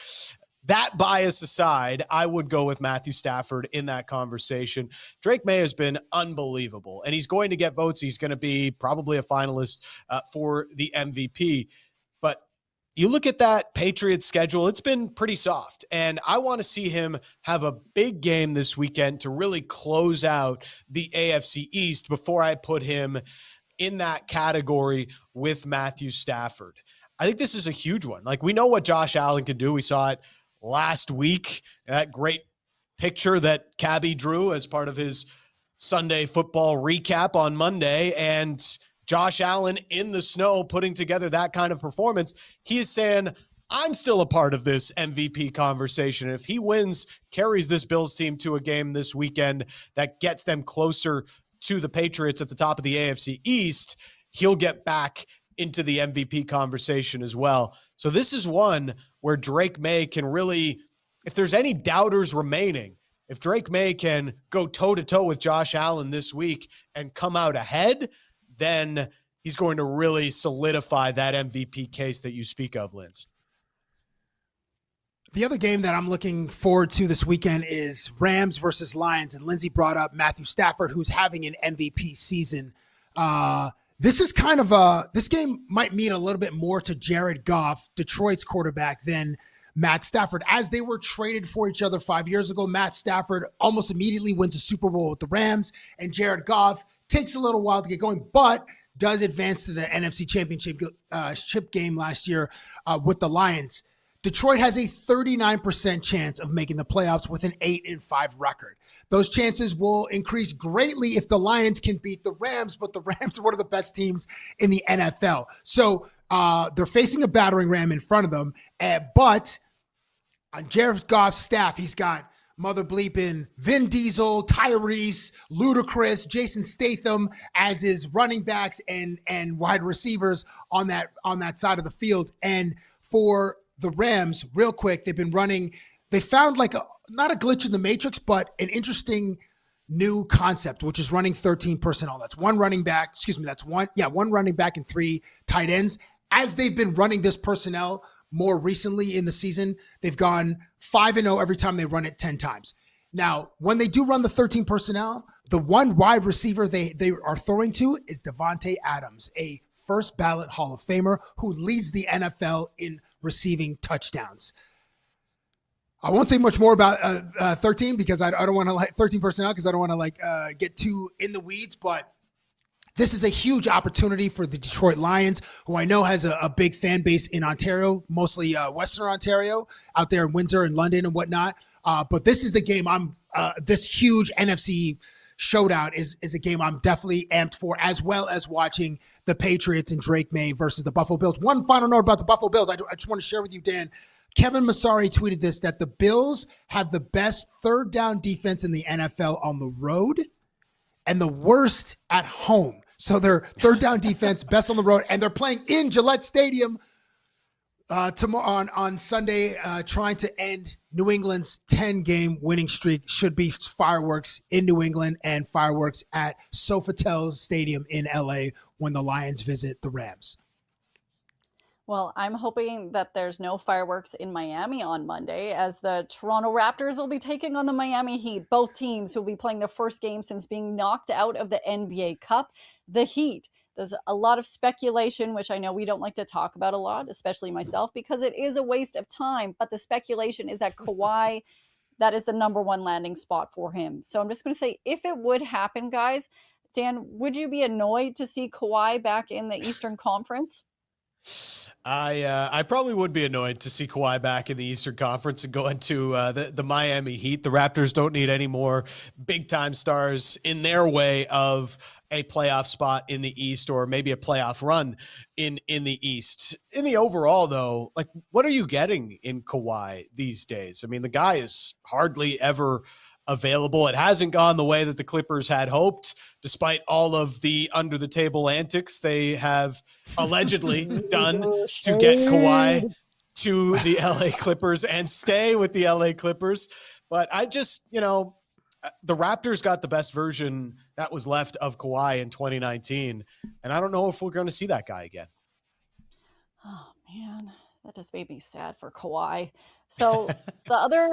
that bias aside, I would go with Matthew Stafford in that conversation. Drake May has been unbelievable, and he's going to get votes. He's going to be probably a finalist for the MVP. But you look at that Patriots schedule, it's been pretty soft. And I want to see him have a big game this weekend to really close out the AFC East before I put him in that category with Matthew Stafford. I think this is a huge one. Like, we know what Josh Allen can do. We saw it last week, that great picture that Cabbie drew as part of his Sunday football recap on Monday. And Josh Allen in the snow putting together that kind of performance, he is saying, I'm still a part of this MVP conversation. If he wins, carries this Bills team to a game this weekend that gets them closer to the Patriots at the top of the AFC East, he'll get back into the MVP conversation as well. So this is one where Drake May can really, if there's any doubters remaining, if Drake May can go toe-to-toe with Josh Allen this week and come out ahead, then he's going to really solidify that MVP case that you speak of, Linz. The other game that I'm looking forward to this weekend is Rams versus Lions. And Lindsay brought up Matthew Stafford, who's having an MVP season. This is kind of this game might mean a little bit more to Jared Goff, Detroit's quarterback, than Matt Stafford. As they were traded for each other 5 years ago, Matt Stafford almost immediately wins a Super Bowl with the Rams, and Jared Goff takes a little while to get going, but does advance to the NFC Championship chip game last year with the Lions, Detroit has a 39% chance of making the playoffs with an 8-5 record. Those chances will increase greatly if the Lions can beat the Rams, but the Rams are one of the best teams in the NFL. So they're facing a battering ram in front of them, but on Jared Goff's staff, he's got mother bleeping Vin Diesel, Tyrese, Ludacris, Jason Statham as his running backs and wide receivers on that side of the field. And for the Rams, real quick, they've been running. They found like not a glitch in the matrix, but an interesting new concept, which is running 13 personnel. That's one running back. One running back and 3 tight ends. As they've been running this personnel more recently in the season, they've gone 5-0 every time they run it 10 times. Now, when they do run the 13 personnel, the one wide receiver they are throwing to is Devontae Adams, a first ballot Hall of Famer who leads the NFL in receiving touchdowns. I won't say much more about 13 because I don't want to 13 personnel because I don't want to get too in the weeds, but this is a huge opportunity for the Detroit Lions, who I know has a big fan base in Ontario, mostly Western Ontario, out there in Windsor and London and whatnot. But this is the game this huge NFC showdown is a game I'm definitely amped for, as well as watching the Patriots and Drake May versus the Buffalo Bills. One final note about the Buffalo Bills. I just want to share with you, Dan. Kevin Massari tweeted this, that the Bills have the best third down defense in the NFL on the road and the worst at home. So their third down defense, best on the road, and they're playing in Gillette Stadium tomorrow on Sunday, trying to end New England's 10-game winning streak. Should be fireworks in New England and fireworks at Sofitel Stadium in LA when the Lions visit the Rams. Well, I'm hoping that there's no fireworks in Miami on Monday, as the Toronto Raptors will be taking on the Miami Heat. Both teams will be playing their first game since being knocked out of the NBA Cup. The Heat. There's a lot of speculation, which I know we don't like to talk about a lot, especially myself, because it is a waste of time. But the speculation is that Kawhi, that is the number one landing spot for him. So I'm just going to say, if it would happen, guys, Dan, would you be annoyed to see Kawhi back in the Eastern Conference? I probably would be annoyed to see Kawhi back in the Eastern Conference and go into the Miami Heat. The Raptors don't need any more big-time stars in their way of a playoff spot in the East, or maybe a playoff run in the East. In the overall, though, like, what are you getting in Kawhi these days? I mean, the guy is hardly ever available. It hasn't gone the way that the Clippers had hoped, despite all of the under the table antics they have allegedly done to get Kawhi to the LA Clippers and stay with the LA Clippers. But I just, the Raptors got the best version that was left of Kawhi in 2019. And I don't know if we're going to see that guy again. Oh man, that just made me sad for Kawhi. So the other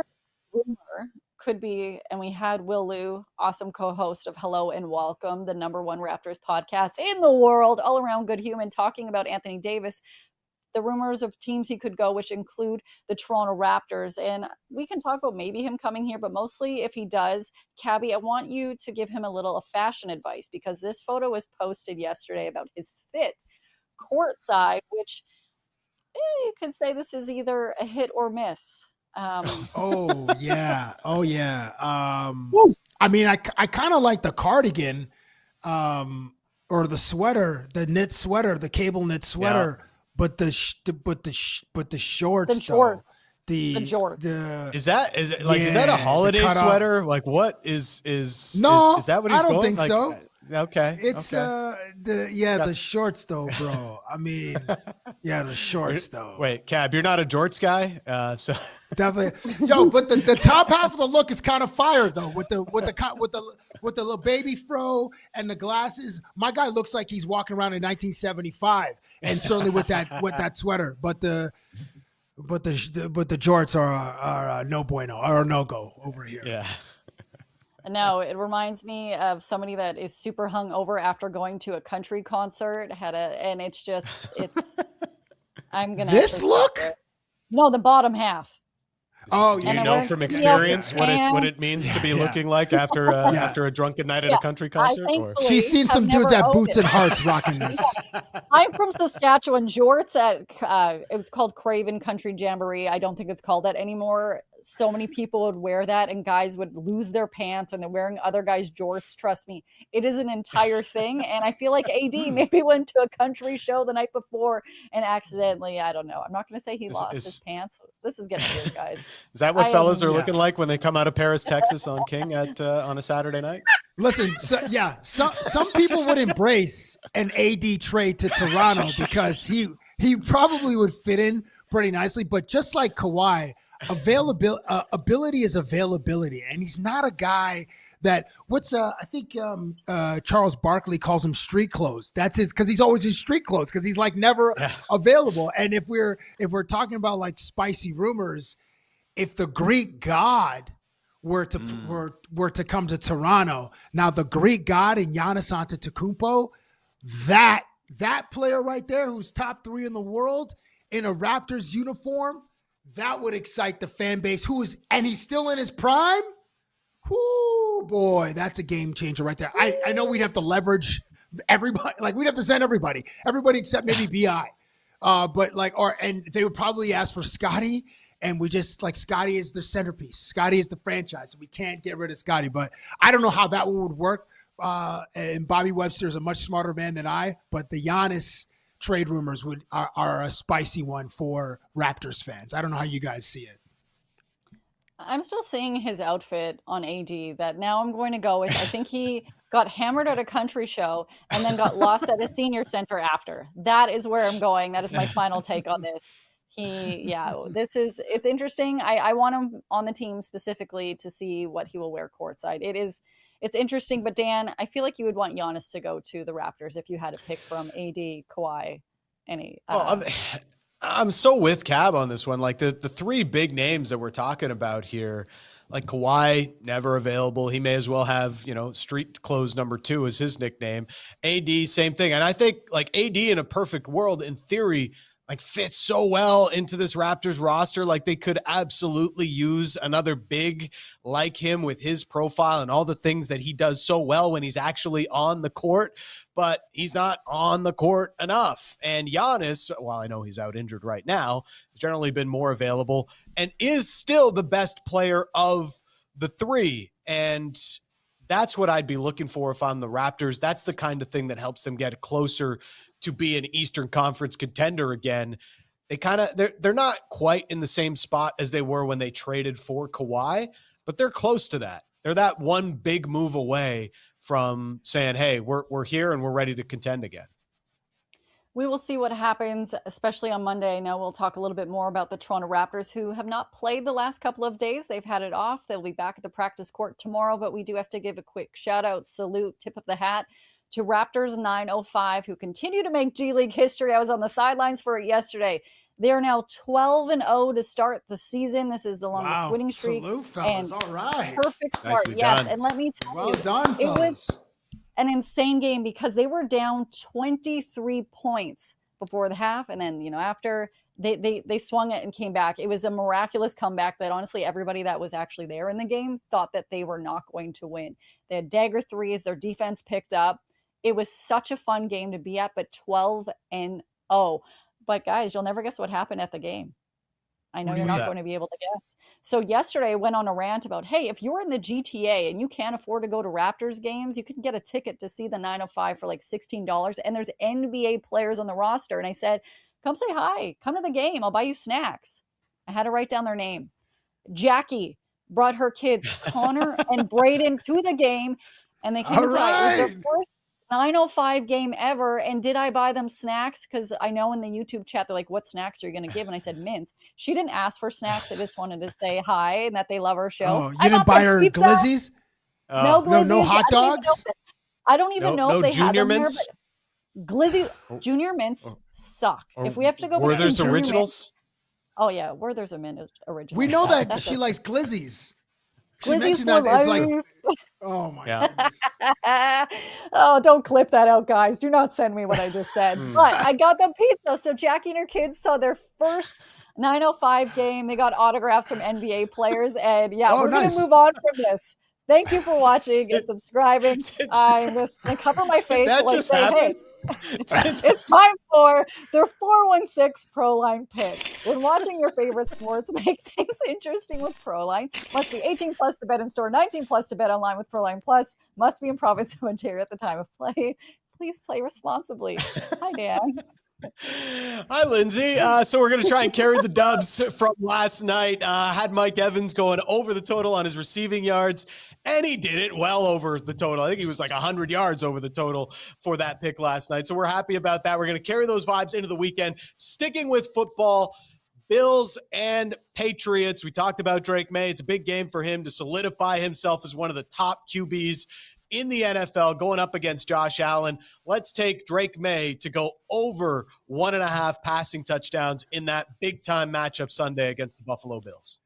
rumor could be, and we had Will Liu, awesome co-host of Hello and Welcome, the number one Raptors podcast in the world, all around good human, talking about Anthony Davis, the rumors of teams he could go, which include the Toronto Raptors. And we can talk about maybe him coming here, but mostly if he does, Cabbie, I want you to give him a little of fashion advice, because this photo was posted yesterday about his fit courtside, which you could say this is either a hit or miss. Oh yeah. I mean, I kind of like the cardigan, or the sweater, the knit sweater, the cable knit sweater, yeah. But the shorts, the shorts. Is that a holiday sweater? Like, what is no? Is that what he's I don't going? think so. Okay. It's the shorts though, bro. I mean, the shorts though. Wait, Cab, you're not a jorts guy, so definitely. Yo, but the top half of the look is kind of fire though, with the little baby fro and the glasses. My guy looks like he's walking around in 1975, and certainly with that sweater. But the jorts are no bueno, or no go over here. Yeah. No, it reminds me of somebody that is super hungover after going to a country concert. I'm gonna. This look? No, the bottom half. Oh, Do yeah. you And I know went from to experience what Pants. it means to be looking like after a drunken night at a country concert? Or? thankfully She's seen have some dudes never at owned Boots it. and Hearts rocking this. I'm from Saskatchewan. Jorts at it was called Craven Country Jamboree. I don't think it's called that anymore. So many people would wear that, and guys would lose their pants, and they're wearing other guys' jorts. Trust me, it is an entire thing. And I feel like AD maybe went to a country show the night before and accidentally, I don't know. I'm not going to say he lost his pants. This is getting weird, guys. Is that what fellas are looking like when they come out of Paris, Texas on King on a Saturday night? Listen, some people would embrace an AD trade to Toronto because he probably would fit in pretty nicely. But just like Kawhi, ability is availability, and he's not a guy that I think Charles Barkley calls him street clothes. That's because he's always in street clothes because he's like never available. And if we're talking about like spicy rumors, if the Greek god were to come to Toronto, now the Greek god and Giannis Antetokounmpo, that player right there who's top 3 in the world in a Raptors uniform, that would excite the fan base. And he's still in his prime. Whoo, boy, that's a game changer right there. I know we'd have to leverage everybody, like we'd have to send everybody except maybe BI. And they would probably ask for Scotty. And we just like Scotty is the centerpiece. Scotty is the franchise. So we can't get rid of Scotty. But I don't know how that would work. And Bobby Webster is a much smarter man than I. But the Giannis trade rumors are a spicy one for Raptors fans. I don't know how you guys see it. I'm still seeing his outfit on AD that now I'm going to go with. I think he got hammered at a country show and then got lost at a senior center after. That is where I'm going. That is my final take on this. It's interesting. I want him on the team specifically to see what he will wear courtside. It's interesting, but Dan, I feel like you would want Giannis to go to the Raptors if you had to pick from AD, Kawhi, I'm so with Cab on this one. Like the 3 big names that we're talking about here, like Kawhi, never available. He may as well have, street clothes number 2 as his nickname. AD, same thing. And I think like AD in a perfect world, in theory, like fits so well into this Raptors roster. Like they could absolutely use another big like him with his profile and all the things that he does so well when he's actually on the court, but he's not on the court enough. And Giannis, while I know he's out injured right now, has generally been more available and is still the best player of the 3. And that's what I'd be looking for if I'm the Raptors. That's the kind of thing that helps them get closer to be an Eastern Conference contender again. They're not quite in the same spot as they were when they traded for Kawhi, but they're close to that. They're that one big move away from saying, hey, we're here and we're ready to contend again. We will see what happens, especially on Monday. I know we'll talk a little bit more about the Toronto Raptors, who have not played the last couple of days. They've had it off. They'll be back at the practice court tomorrow, but we do have to give a quick shout out, salute, tip of the hat to Raptors 905, who continue to make G League history. I was on the sidelines for it yesterday. They are now 12-0 to start the season. This is the longest winning streak. Salute, fellas. All right. Perfect start. Nicely yes. done. And let me tell Well you, done, fellas. it was an insane game because they were down 23 points before the half. And then, after they swung it and came back. It was a miraculous comeback that honestly everybody that was actually there in the game thought that they were not going to win. They had dagger threes. Their defense picked up. It was such a fun game to be at, but 12-0. But guys, you'll never guess what happened at the game. I know you're not going to be able to guess. So yesterday I went on a rant about, hey, if you're in the GTA and you can't afford to go to Raptors games, you can get a ticket to see the 905 for like $16. And there's NBA players on the roster. And I said, come say hi, come to the game. I'll buy you snacks. I had to write down their name. Jackie brought her kids, Connor and Braden, to the game. And they came inside. It was their first 905 game ever. And did I buy them snacks? Because I know in the YouTube chat, they're like, what snacks are you going to give? And I said, mints. She didn't ask for snacks. I just wanted to say hi and that they love our show. Oh, you didn't buy her pizza. glizzies? No glizzies. No hot dogs? I don't even know if they had them mints? there. But glizzy junior mints suck. If we have to go were between there's junior originals? Mints, yeah, where there's a mint original. We know that she likes glizzies. She Glizzies mentioned for that it's like, life. oh my goodness. Oh, don't clip that out, guys. Do not send me what I just said. But I got them pizza. So Jackie and her kids saw their first 9:05 game. They got autographs from NBA players, and we're nice. gonna move on from this. Thank you for watching and subscribing. I'm just gonna cover my face. That just happened? It's time for their 416 ProLine pick. When watching your favorite sports, make things interesting with ProLine. Must be 18 plus to bet in store, 19 plus to bet online with ProLine Plus. Must be in province of Ontario at the time of play. Please play responsibly. Hi, Dan. Hi, Lindsay. So we're going to try and carry the dubs from last night. Had Mike Evans going over the total on his receiving yards, and he did it well over the total. I think he was like 100 yards over the total for that pick last night. So we're happy about that. We're going to carry those vibes into the weekend. Sticking with football, Bills and Patriots. We talked about Drake May. It's a big game for him to solidify himself as one of the top QBs in the NFL, going up against Josh Allen. Let's take Drake May to go over 1.5 passing touchdowns in that big-time matchup Sunday against the Buffalo Bills.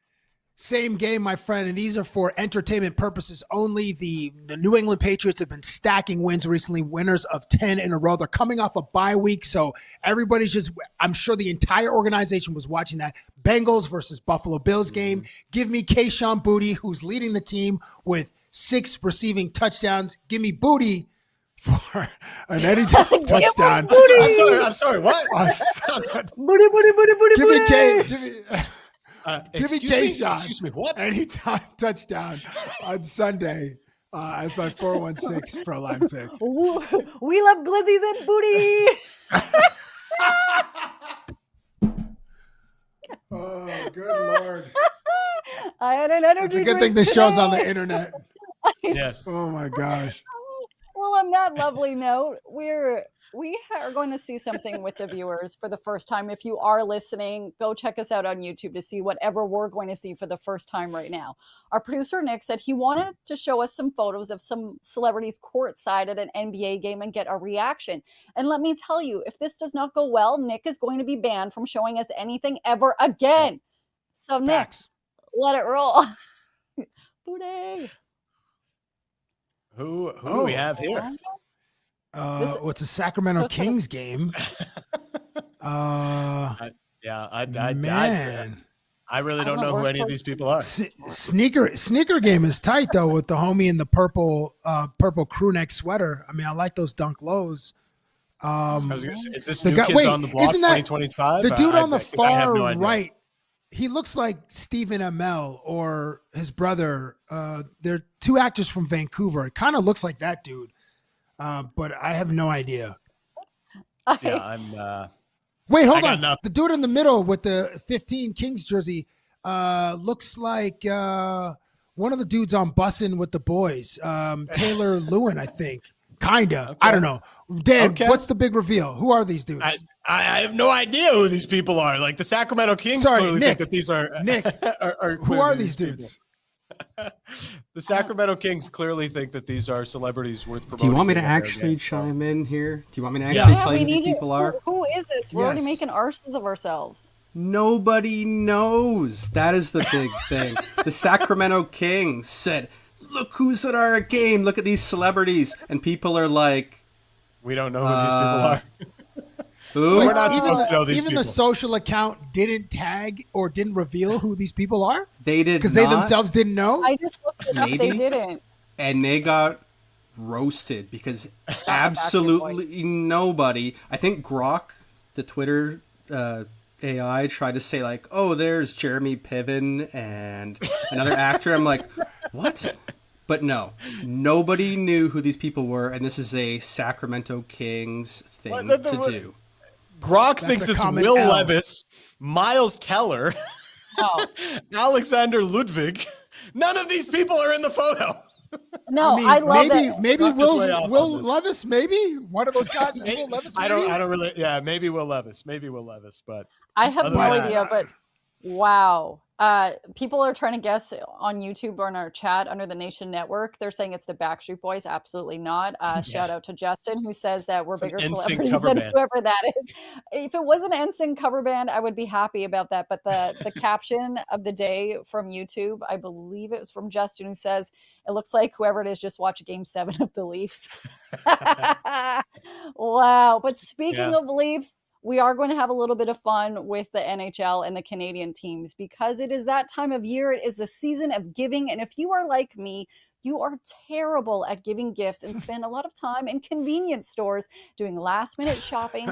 Same game, my friend, and these are for entertainment purposes only. The New England Patriots have been stacking wins recently, winners of 10 in a row. They're coming off a bye week, so everybody's just – I'm sure the entire organization was watching that Bengals versus Buffalo Bills game. Give me Kayshon Boutte, who's leading the team with 6 receiving touchdowns. Give me Boutte for an anytime touchdown. I'm sorry, what? Give me Kayshon. Excuse me, what? Anytime touchdown on Sunday as my 416 ProLine pick. We love glizzies and booty. Oh, good Lord. I had an energy It's a good drink thing this today. show's on the internet. Yes. Oh, my gosh. Well, on that lovely note, we are going to see something with the viewers for the first time. If you are listening, go check us out on YouTube to see whatever we're going to see for the first time right now. Our producer, Nick, said he wanted to show us some photos of some celebrities courtside at an NBA game and get a reaction. And let me tell you, if this does not go well, Nick is going to be banned from showing us anything ever again. So, Facts. Nick, let it roll. Booty. Who do we have here? It's a Sacramento Kings game. Man. I really don't know who any of these people are. Sneaker game is tight though with the homie in the purple crew neck sweater. I mean, I like those dunk lows. I was gonna say, is this New Kids on the Block 2025? The dude on the far no right? He looks like Stephen Amell or his brother. They're 2 actors from Vancouver. It kind of looks like that dude, but I have no idea. Yeah, I'm. Wait, hold on. The dude in the middle with the 15 Kings jersey looks like one of the dudes on Bussin' with the Boys. Taylor Lewin, I think. Kinda. Okay. I don't know. Dan, what's the big reveal? Who are these dudes? I have no idea who these people are. Like the Sacramento Kings clearly think that these are Nick. Who are these dudes? The Sacramento Kings clearly think that these are celebrities worth promoting. Do you want me to actually chime in here? Do you want me to actually tell you who these people are? Who is this? We're already making arses of ourselves. Nobody knows. That is the big thing. The Sacramento Kings said, look who's at our game. Look at these celebrities. And people are like, we don't know who these people are. So we're not supposed to know these people. Even the social account didn't tag or didn't reveal who these people are? They did because they themselves didn't know? I just looked it up. They didn't. And they got roasted because absolutely nobody. I think Grok, the Twitter AI, tried to say like, oh, there's Jeremy Piven and another actor. I'm like, what? But no, nobody knew who these people were, and this is a Sacramento Kings thing to do. Grok thinks it's Will Levis, Miles Teller, Alexander Ludwig. None of these people are in the photo. No, I love that. Maybe Will Levis. Maybe one of those guys is Will Levis. Maybe? I don't really. Yeah, maybe Will Levis. But I have no idea. But wow. People are trying to guess on YouTube or in our chat under the Nation Network. They're saying it's the Backstreet Boys. Absolutely not. Shout out to Justin, who says that we're bigger celebrities than whoever that is. If it was an NSYNC cover band, I would be happy about that. But the caption of the day from YouTube, I believe it was from Justin, who says, it looks like whoever it is just watched Game 7 of the Leafs. Wow. But speaking of Leafs, we are going to have a little bit of fun with the NHL and the Canadian teams because it is that time of year. It is the season of giving. And if you are like me, you are terrible at giving gifts and spend a lot of time in convenience stores doing last minute shopping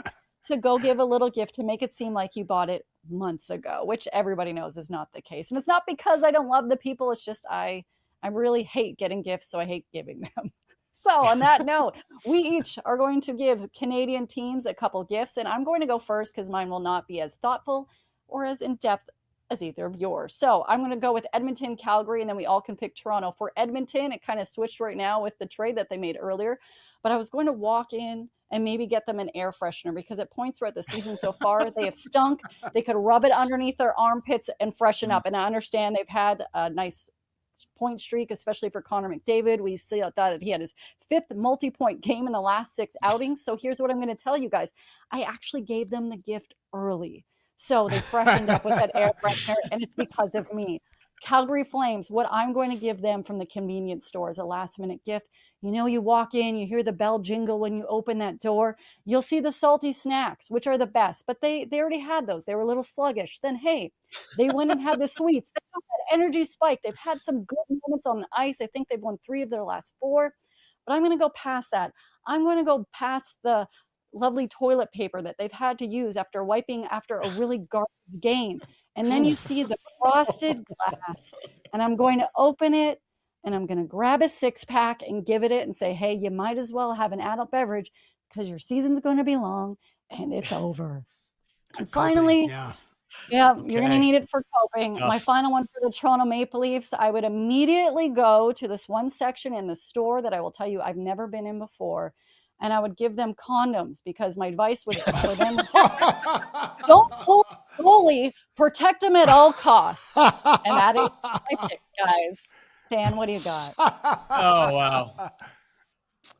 to go give a little gift to make it seem like you bought it months ago, which everybody knows is not the case. And it's not because I don't love the people. It's just I really hate getting gifts, so I hate giving them. So on that note, we each are going to give Canadian teams a couple gifts, and I'm going to go first because mine will not be as thoughtful or as in-depth as either of yours. So I'm going to go with Edmonton, Calgary, and then we all can pick Toronto. For Edmonton, it kind of switched right now with the trade that they made earlier, but I was going to walk in and maybe get them an air freshener because at points throughout the season so far, they have stunk. They could rub it underneath their armpits and freshen up. And I understand they've had a nice point streak, especially for Connor McDavid. We see that he had his 5th multi-point game in the last 6 outings. So here's what I'm going to tell you guys. I actually gave them the gift early. So they freshened up with that air freshener, and it's because of me. Calgary Flames, what I'm going to give them from the convenience store is a last-minute gift. You know, you walk in, you hear the bell jingle when you open that door. You'll see the salty snacks, which are the best, but they already had those. They were a little sluggish. Then, hey, they went and had the sweets. They got that energy spike. They've had some good moments on the ice. I think they've won 3 of their last 4, but I'm going to go past that. I'm going to go past the lovely toilet paper that they've had to use after wiping after a really garbage game. And then you see the frosted glass, and I'm going to open it, and I'm going to grab a 6-pack and give it and say, hey, you might as well have an adult beverage because your season's going to be long and it's over. And finally, you're going to need it for coping. My final one for the Toronto Maple Leafs, I would immediately go to this one section in the store that I will tell you I've never been in before. And I would give them condoms because my advice was for them, don't pull the goalie, protect them at all costs. And that is my pick, guys. Dan, what do you got? Oh, wow.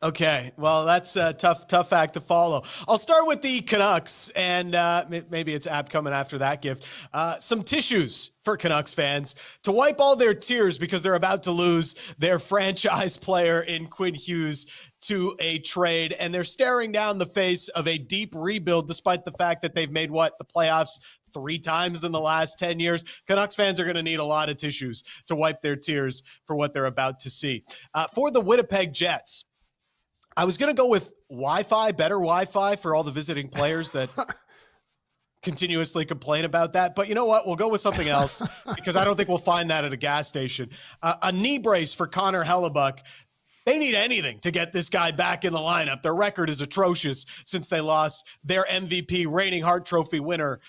Okay, well, that's a tough act to follow. I'll start with the Canucks, and maybe it's apt coming after that gift. Some tissues for Canucks fans to wipe all their tears because they're about to lose their franchise player in Quinn Hughes to a trade, and they're staring down the face of a deep rebuild despite the fact that they've made the playoffs 3 times in the last 10 years. Canucks fans are going to need a lot of tissues to wipe their tears for what they're about to see. For the Winnipeg Jets, I was going to go with better Wi-Fi for all the visiting players that continuously complain about that. But you know what? We'll go with something else because I don't think we'll find that at a gas station. A knee brace for Connor Hellebuck. They need anything to get this guy back in the lineup. Their record is atrocious since they lost their MVP, reigning Hart Trophy winner.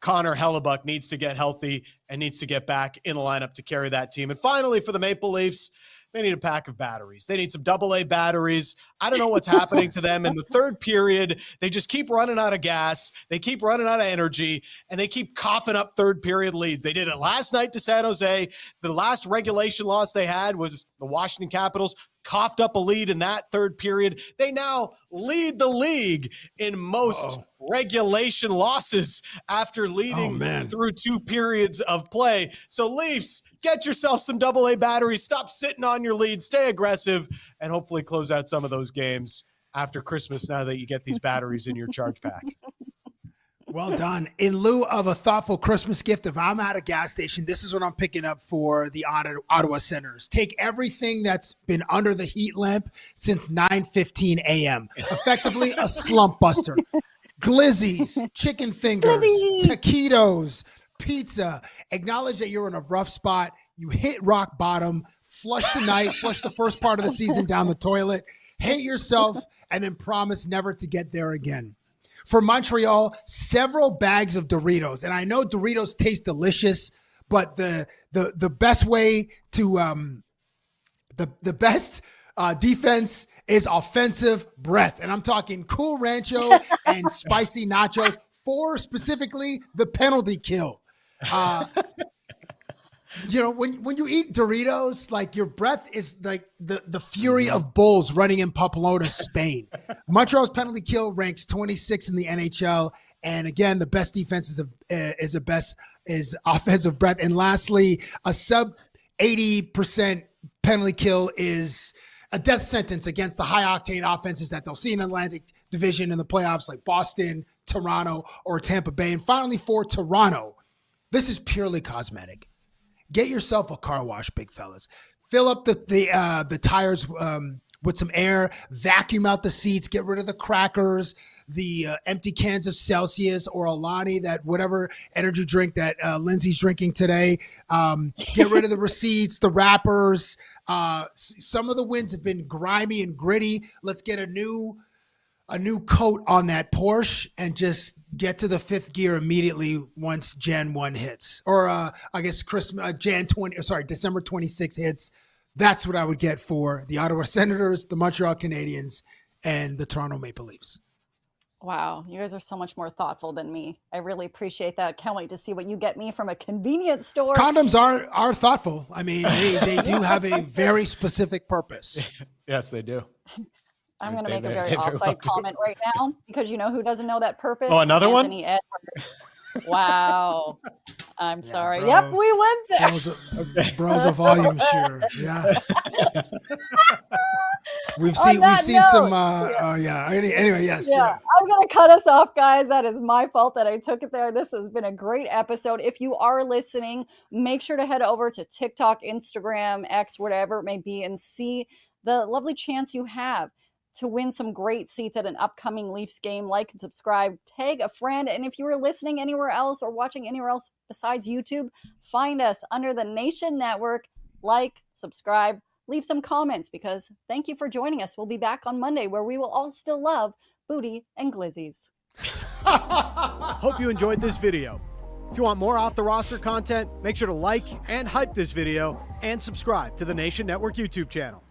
Connor Hellebuck needs to get healthy and needs to get back in the lineup to carry that team. And finally, for the Maple Leafs, they need a pack of batteries. They need some AA batteries. I don't know what's happening to them in the third period. They just keep running out of gas. They keep running out of energy, and they keep coughing up third period leads. They did it last night to San Jose. The last regulation loss they had was the Washington Capitals. Coughed up a lead in that third period. They now lead the league in most regulation losses after leading through 2 periods of play. So Leafs, get yourself some AA batteries. Stop sitting on your lead. Stay aggressive and hopefully close out some of those games after Christmas now that you get these batteries in your charge pack. Well done. In lieu of a thoughtful Christmas gift, if I'm at a gas station, this is what I'm picking up for the Ottawa Senators. Take everything that's been under the heat lamp since 9:15 a.m. Effectively a slump buster. Glizzies, chicken fingers, taquitos, pizza. Acknowledge that you're in a rough spot. You hit rock bottom. Flush the night. Flush the first part of the season down the toilet. Hate yourself, and then promise never to get there again. For Montreal, several bags of Doritos. And I know Doritos taste delicious, but the best way to the best defense is offensive breath. And I'm talking Cool Rancho and spicy nachos for specifically the penalty kill. You know, when you eat Doritos, like your breath is like the fury of bulls running in Pamplona, Spain. Montreal's penalty kill ranks 26 in the NHL, and again, the best defense is offensive breath. And lastly, a sub 80% penalty kill is a death sentence against the high octane offenses that they'll see in Atlantic Division in the playoffs, like Boston, Toronto or Tampa Bay. And finally, for Toronto, this is purely cosmetic. Get yourself a car wash, big fellas. Fill up the tires with some air, vacuum out the seats, get rid of the crackers, the empty cans of Celsius or Alani, that whatever energy drink that Lindsay's drinking today. Get rid of the receipts, the wrappers. Some of the wins have been grimy and gritty. Let's get a new coat on that Porsche and just get to the fifth gear immediately once Jan 1 hits. Or I guess December 26 hits. That's what I would get for the Ottawa Senators, the Montreal Canadiens, and the Toronto Maple Leafs. Wow, you guys are so much more thoughtful than me. I really appreciate that. Can't wait to see what you get me from a convenience store. Condoms are thoughtful. I mean, they do have a very specific purpose. Yes, they do. I'm going to make a very offside comment right now, because you know who doesn't know that purpose? Oh, another Anthony one? Edwards. Wow. I'm sorry. Bro. Yep, we went there. Bro's a volume shooter. Yeah. We've seen some anyway, yes. Yeah, I'm going to cut us off, guys. That is my fault that I took it there. This has been a great episode. If you are listening, make sure to head over to TikTok, Instagram, X, whatever it may be, and see the lovely chance you have to win some great seats at an upcoming Leafs game. Like and subscribe, tag a friend. And if you were listening anywhere else or watching anywhere else besides YouTube, find us under the Nation Network. Like, subscribe, leave some comments, because thank you for joining us. We'll be back on Monday, where we will all still love booty and glizzies. Hope you enjoyed this video. If you want more off the roster content, make sure to like and hype this video and subscribe to the Nation Network YouTube channel.